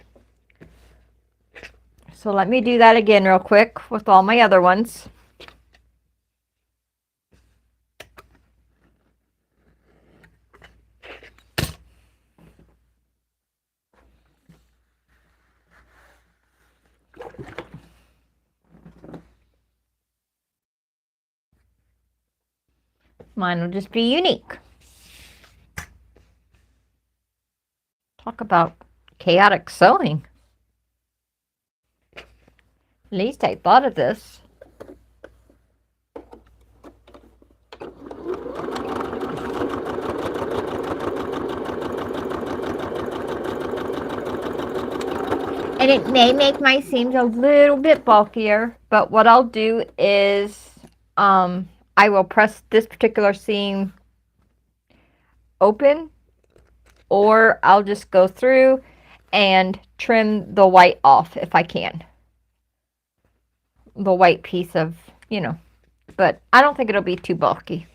A: So let me do that again real quick with all my other ones. Mine will just be unique. Talk about chaotic sewing. At least I thought of this. And it may make my seams a little bit bulkier, but what I'll do is I will press this particular seam open, or I'll just go through and trim the white off if I can. The white piece of, you know, but I don't think it'll be too bulky.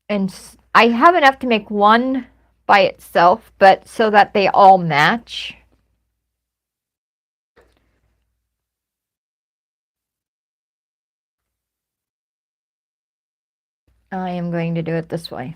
A: And I have enough to make one by itself, but so that they all match. I am going to do it this way.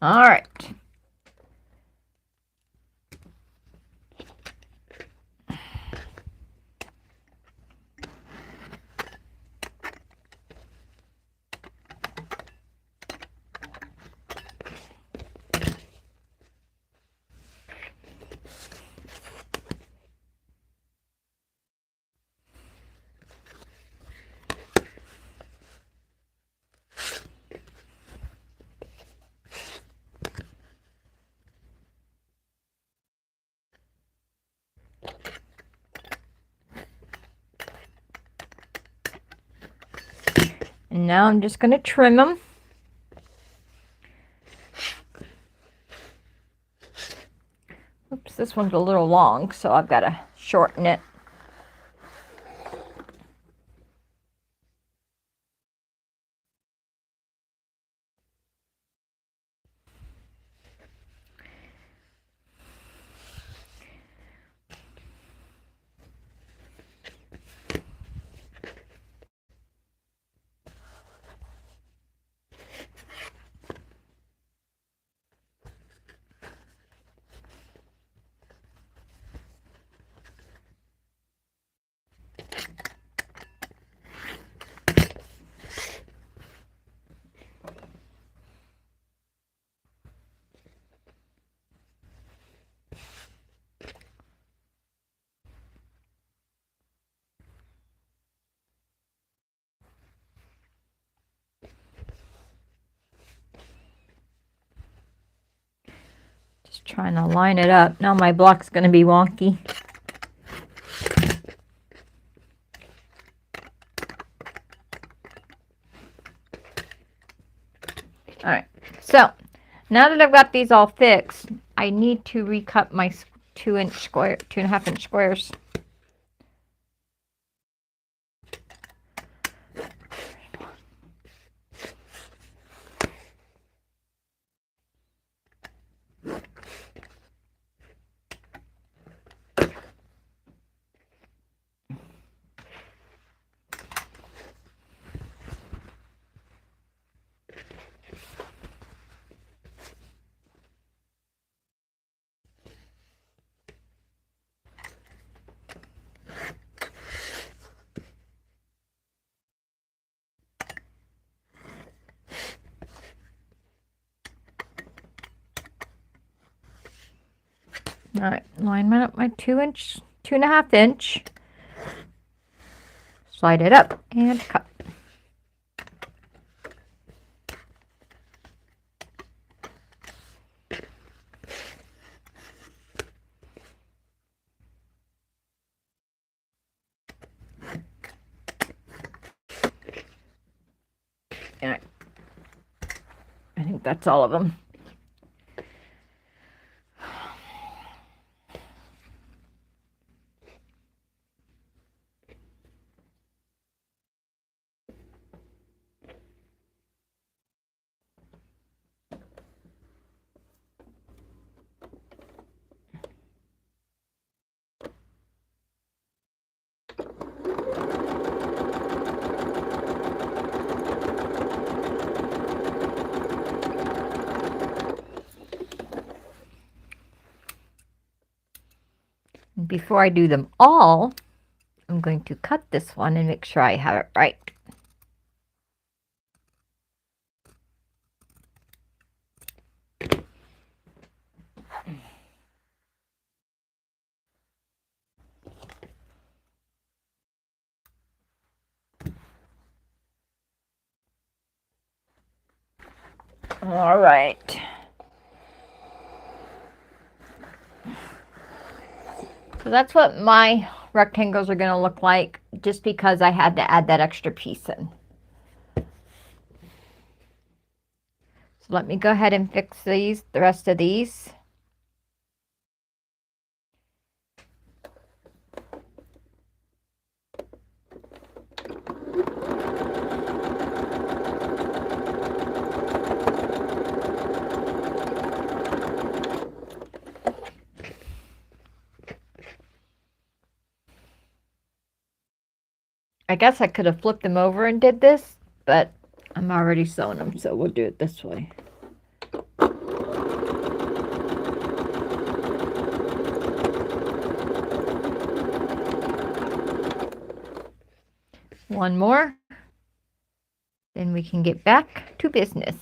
A: All right. And now I'm just going to trim them. Oops, this one's a little long, so I've got to shorten it. Just trying to line it up. Now my block's going to be wonky. All right, so now that I've got these all fixed, I need to recut my 2.5 inch squares. All right, line up my 2.5 inch. Slide it up and cut. And I think that's all of them. Before I do them all, I'm going to cut this one and make sure I have it right. All right. So that's what my rectangles are going to look like, just because I had to add that extra piece in. So let me go ahead and fix the rest of these. I guess I could have flipped them over and did this, but I'm already sewing them, so we'll do it this way. One more, then we can get back to business.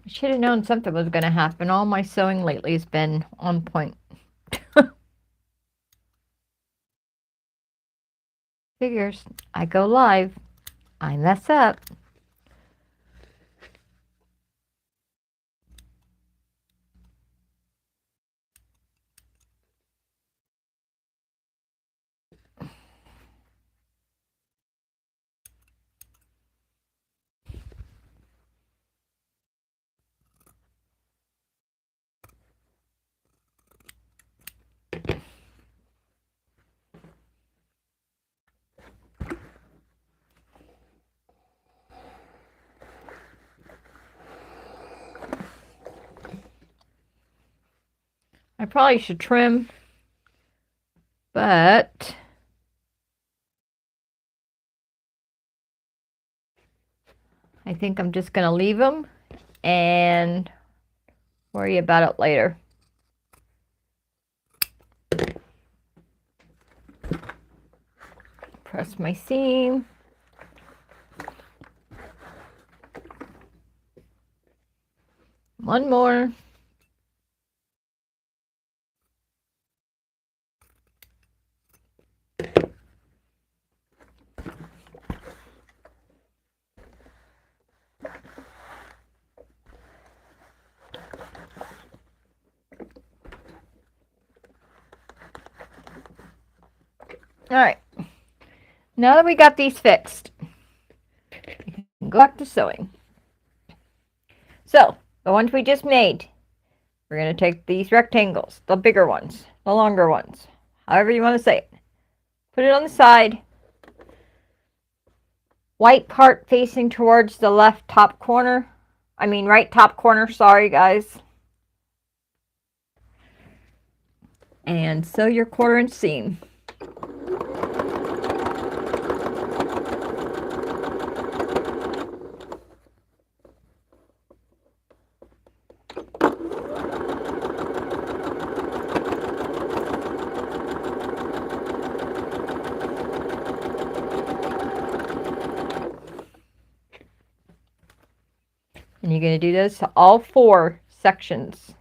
A: I should have known something was going to happen. All my sewing lately has been on point. Figures. I go live. I mess up. I probably should trim, but I think I'm just going to leave them and worry about it later. Press my seam. One more. All right, now that we got these fixed, we can go back to sewing. So, the ones we just made, we're going to take these rectangles, the bigger ones, the longer ones, however you want to say it. Put it on the side. White part facing towards the left top corner. I mean, right top corner, sorry guys. And sew your 1/4 inch seam. you're going to do this to all 4 sections.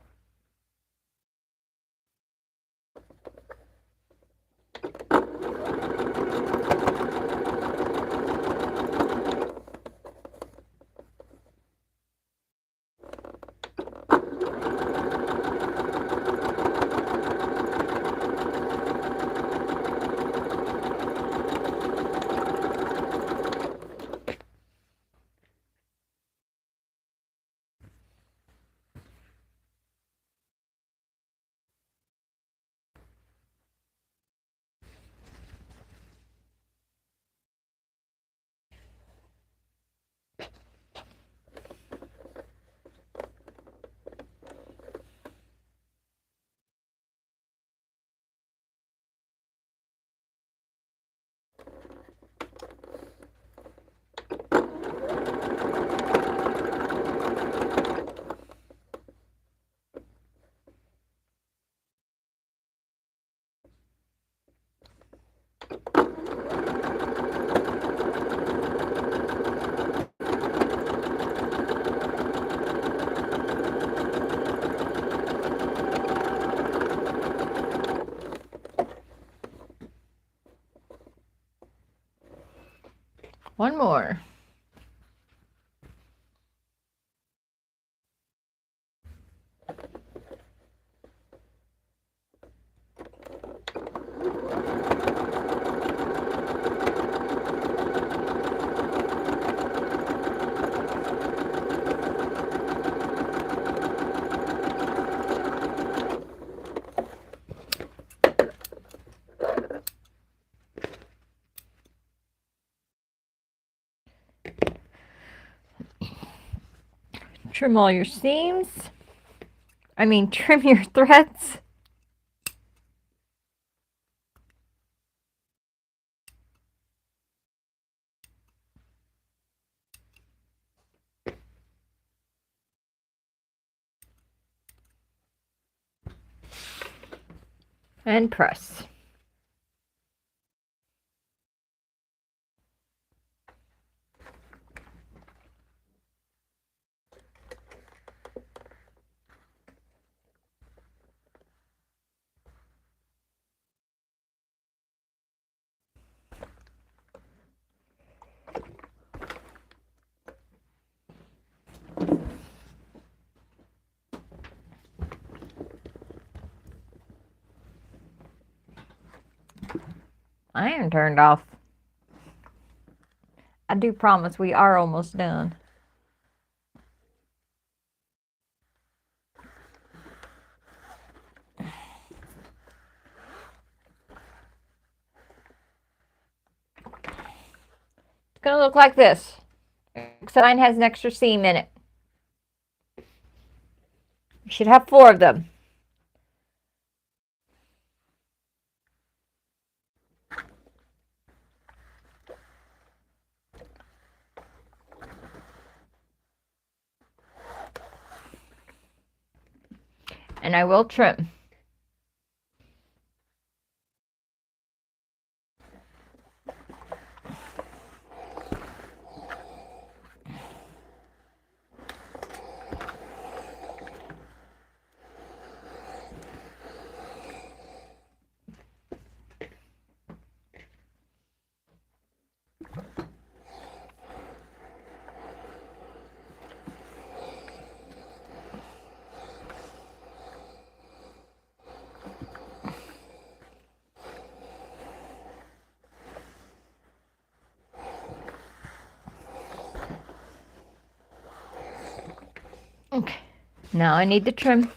A: One more. Trim all your seams. Trim your threads. And press. Iron turned off. I do promise we are almost done. It's going to look like this. Except mine has an extra seam in it. You should have 4 of them. And I will trim. Okay, now I need the trim.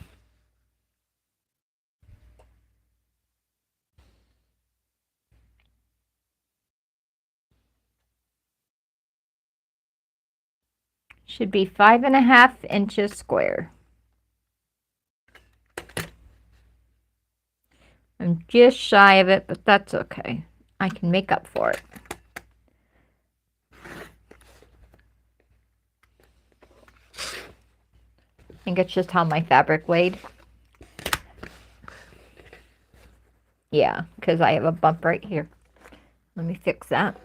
A: Should be 5.5 inches square. I'm just shy of it, but that's okay. I can make up for it. I think it's just how my fabric laid. Yeah, because I have a bump right here. Let me fix that.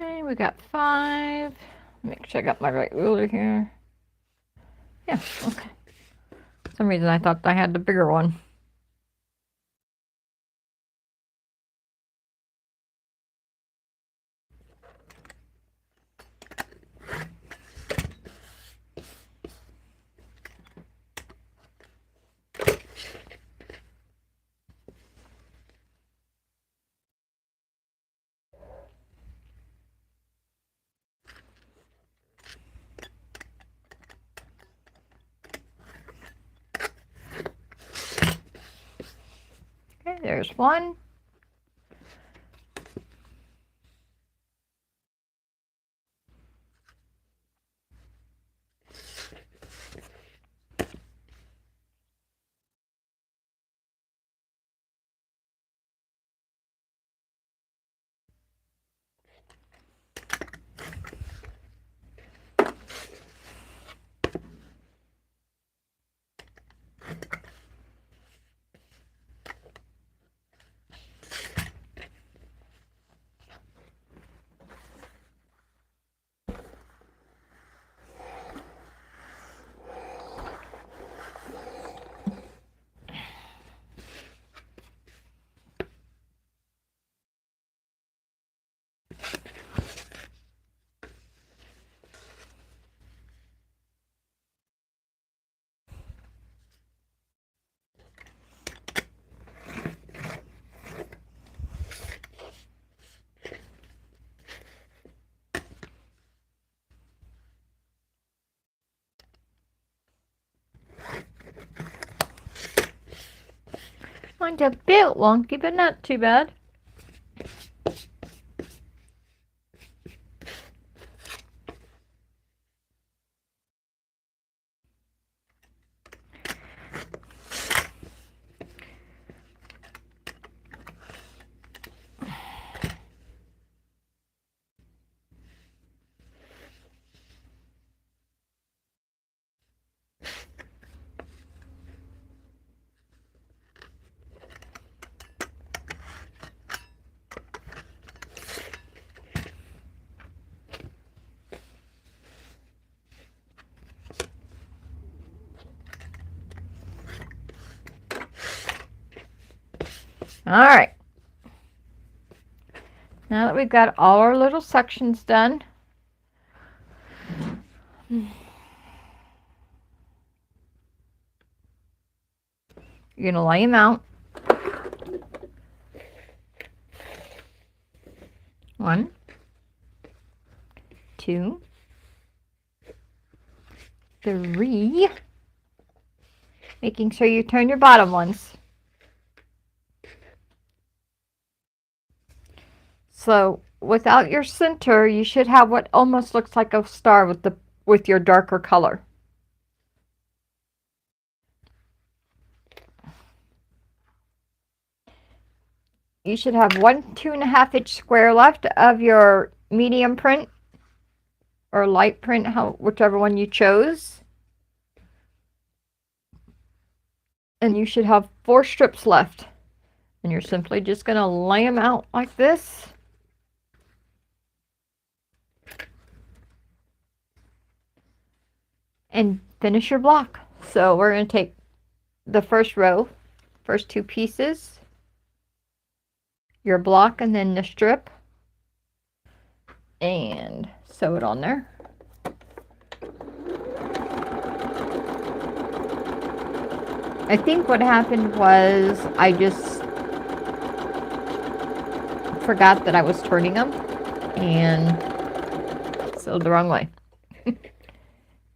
A: Okay, we got 5. Make sure I got my right ruler here. Yeah, okay. For some reason I thought I had the bigger one. Okay, there's 1. Mine's a bit wonky, but not too bad. Alright. Now that we've got all our little sections done, you're going to lay them out. 1, 2, 3. Making sure you turn your bottom ones. So without your center, you should have what almost looks like a star with your darker color. You should have 1 2.5 inch square left of your medium print or light print, whichever one you chose. And you should have 4 strips left. And you're simply just going to lay them out like this. And finish your block. So we're going to take the first row, first 2 pieces, your block, and then the strip, and sew it on there. I think what happened was I just forgot that I was turning them and sewed the wrong way.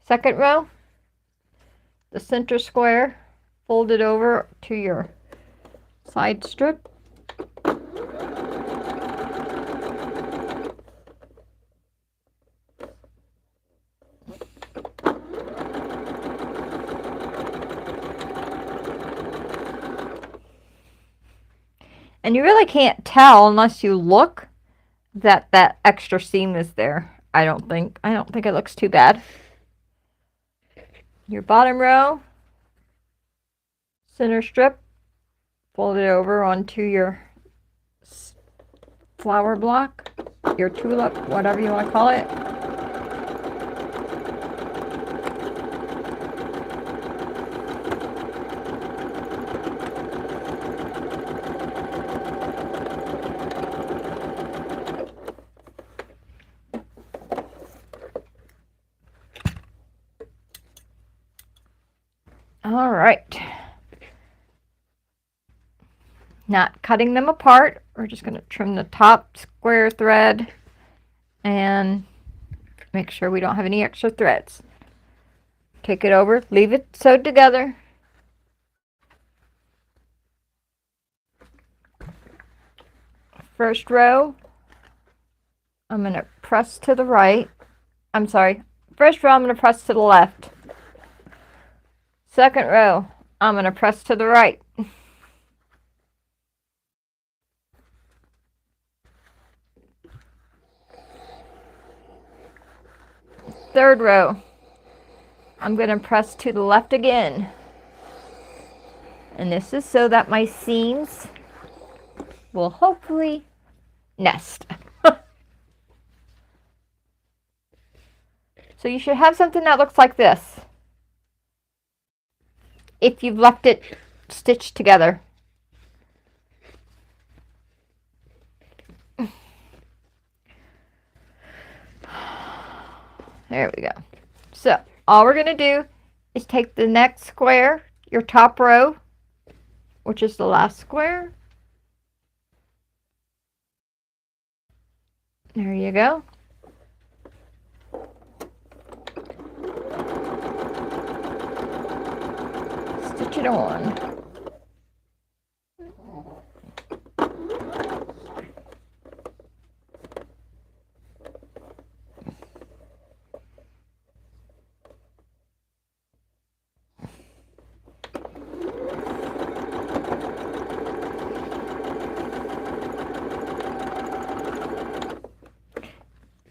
A: Second row, the center square, fold it over to your side strip. And you really can't tell unless you look that extra seam is there. I don't think it looks too bad. Your bottom row, center strip, fold it over onto your flower block. your tulip, whatever you want to call it. All right. Not cutting them apart. We're just going to trim the top square thread and make sure we don't have any extra threads. Take it over, leave it sewed together. First row, I'm going to press to the right. I'm sorry. First row, I'm going to press to the left. Second row, I'm going to press to the right. Third row, I'm going to press to the left again. And this is so that my seams will hopefully nest. So you should have something that looks like this if you've left it stitched together. There we go. So all we're going to do is take the next square, your top row, which is the last square. There you go. Stitch it on.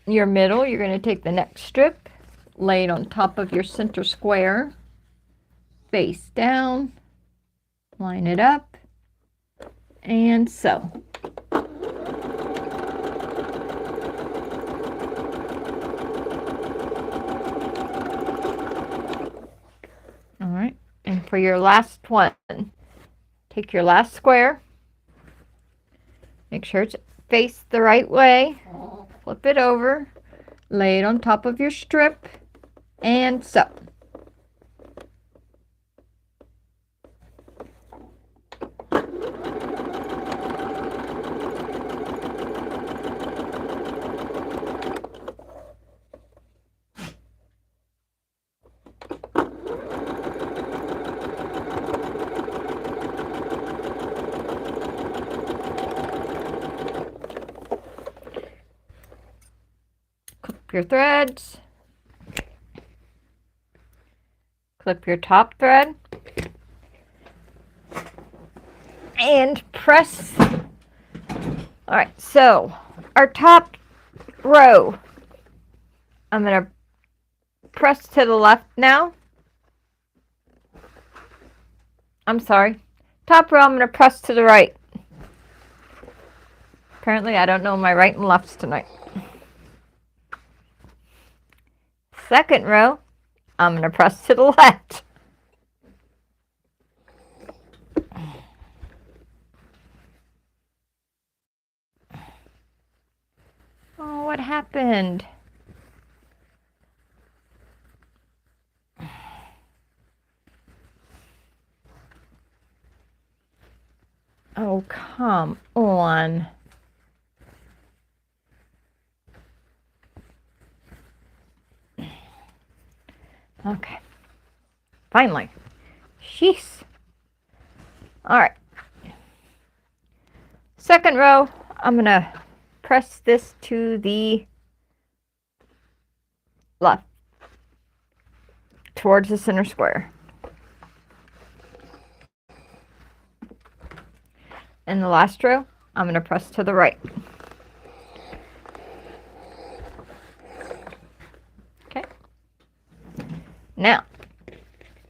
A: Your middle, you're going to take the next strip, lay it on top of your center square, face down, line it up, and sew. All right, and for your last one, take your last square, make sure it's faced the right way, flip it over, lay it on top of your strip, and sew. Your threads, clip your top thread, and press. All right, so our top row, I'm going to press to the left now. I'm sorry, top row, I'm going to press to the right. Apparently, I don't know my right and lefts tonight. Second row, I'm going to press to the left. Oh, what happened? Oh, come on. Okay. Finally. Jeez. All right. Second row, I'm going to press this to the left, towards the center square. And the last row, I'm going to press to the right. Okay. Now,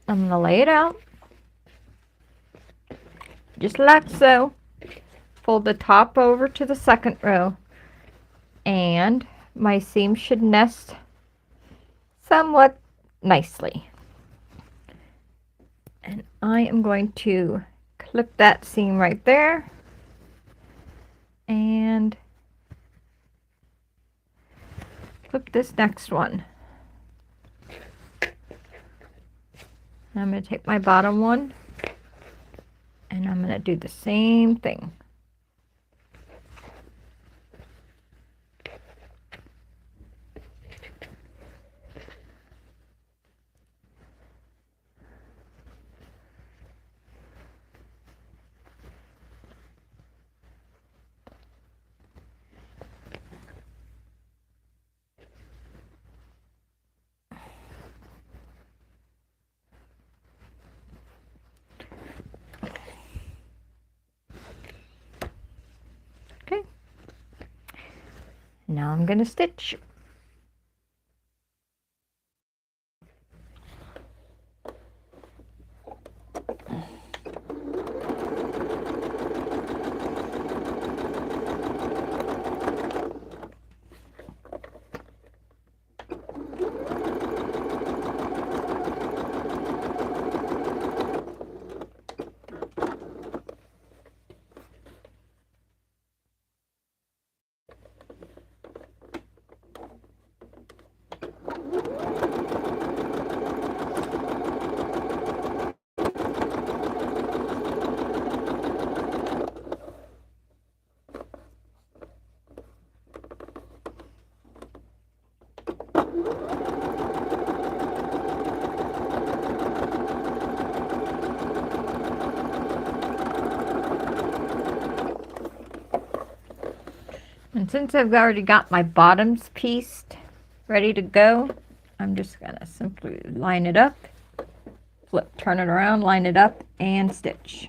A: I'm going to lay it out, just like so. Fold the top over to the second row and my seam should nest somewhat nicely. And I am going to clip that seam right there and clip this next one. I'm going to take my bottom one and I'm going to do the same thing. Okay. Now I'm going to stitch. And since I've already got my bottoms pieced ready to go, I'm just going to simply line it up, flip, turn it around, line it up, and stitch.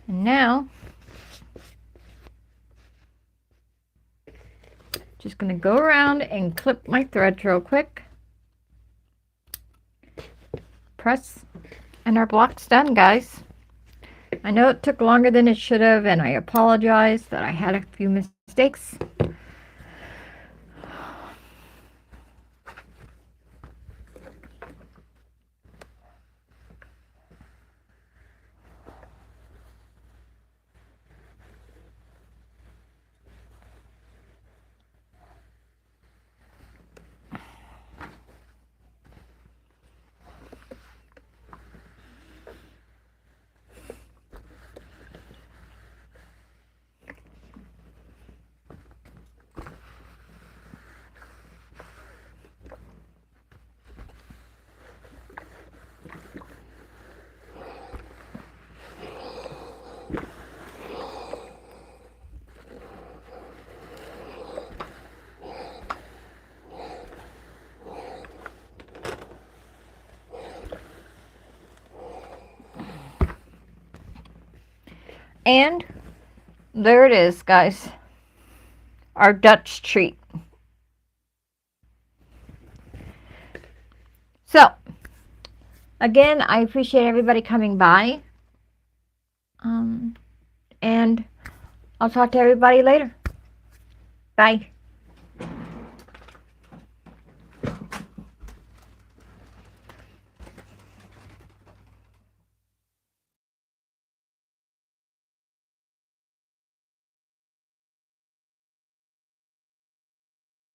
A: And now, just going to go around and clip my threads real quick. Press, and our block's done, guys. I know it took longer than it should have, and I apologize that I had a few mistakes. And there it is, guys. Our Dutch treat. So, again, I appreciate everybody coming by. And I'll talk to everybody later. Bye.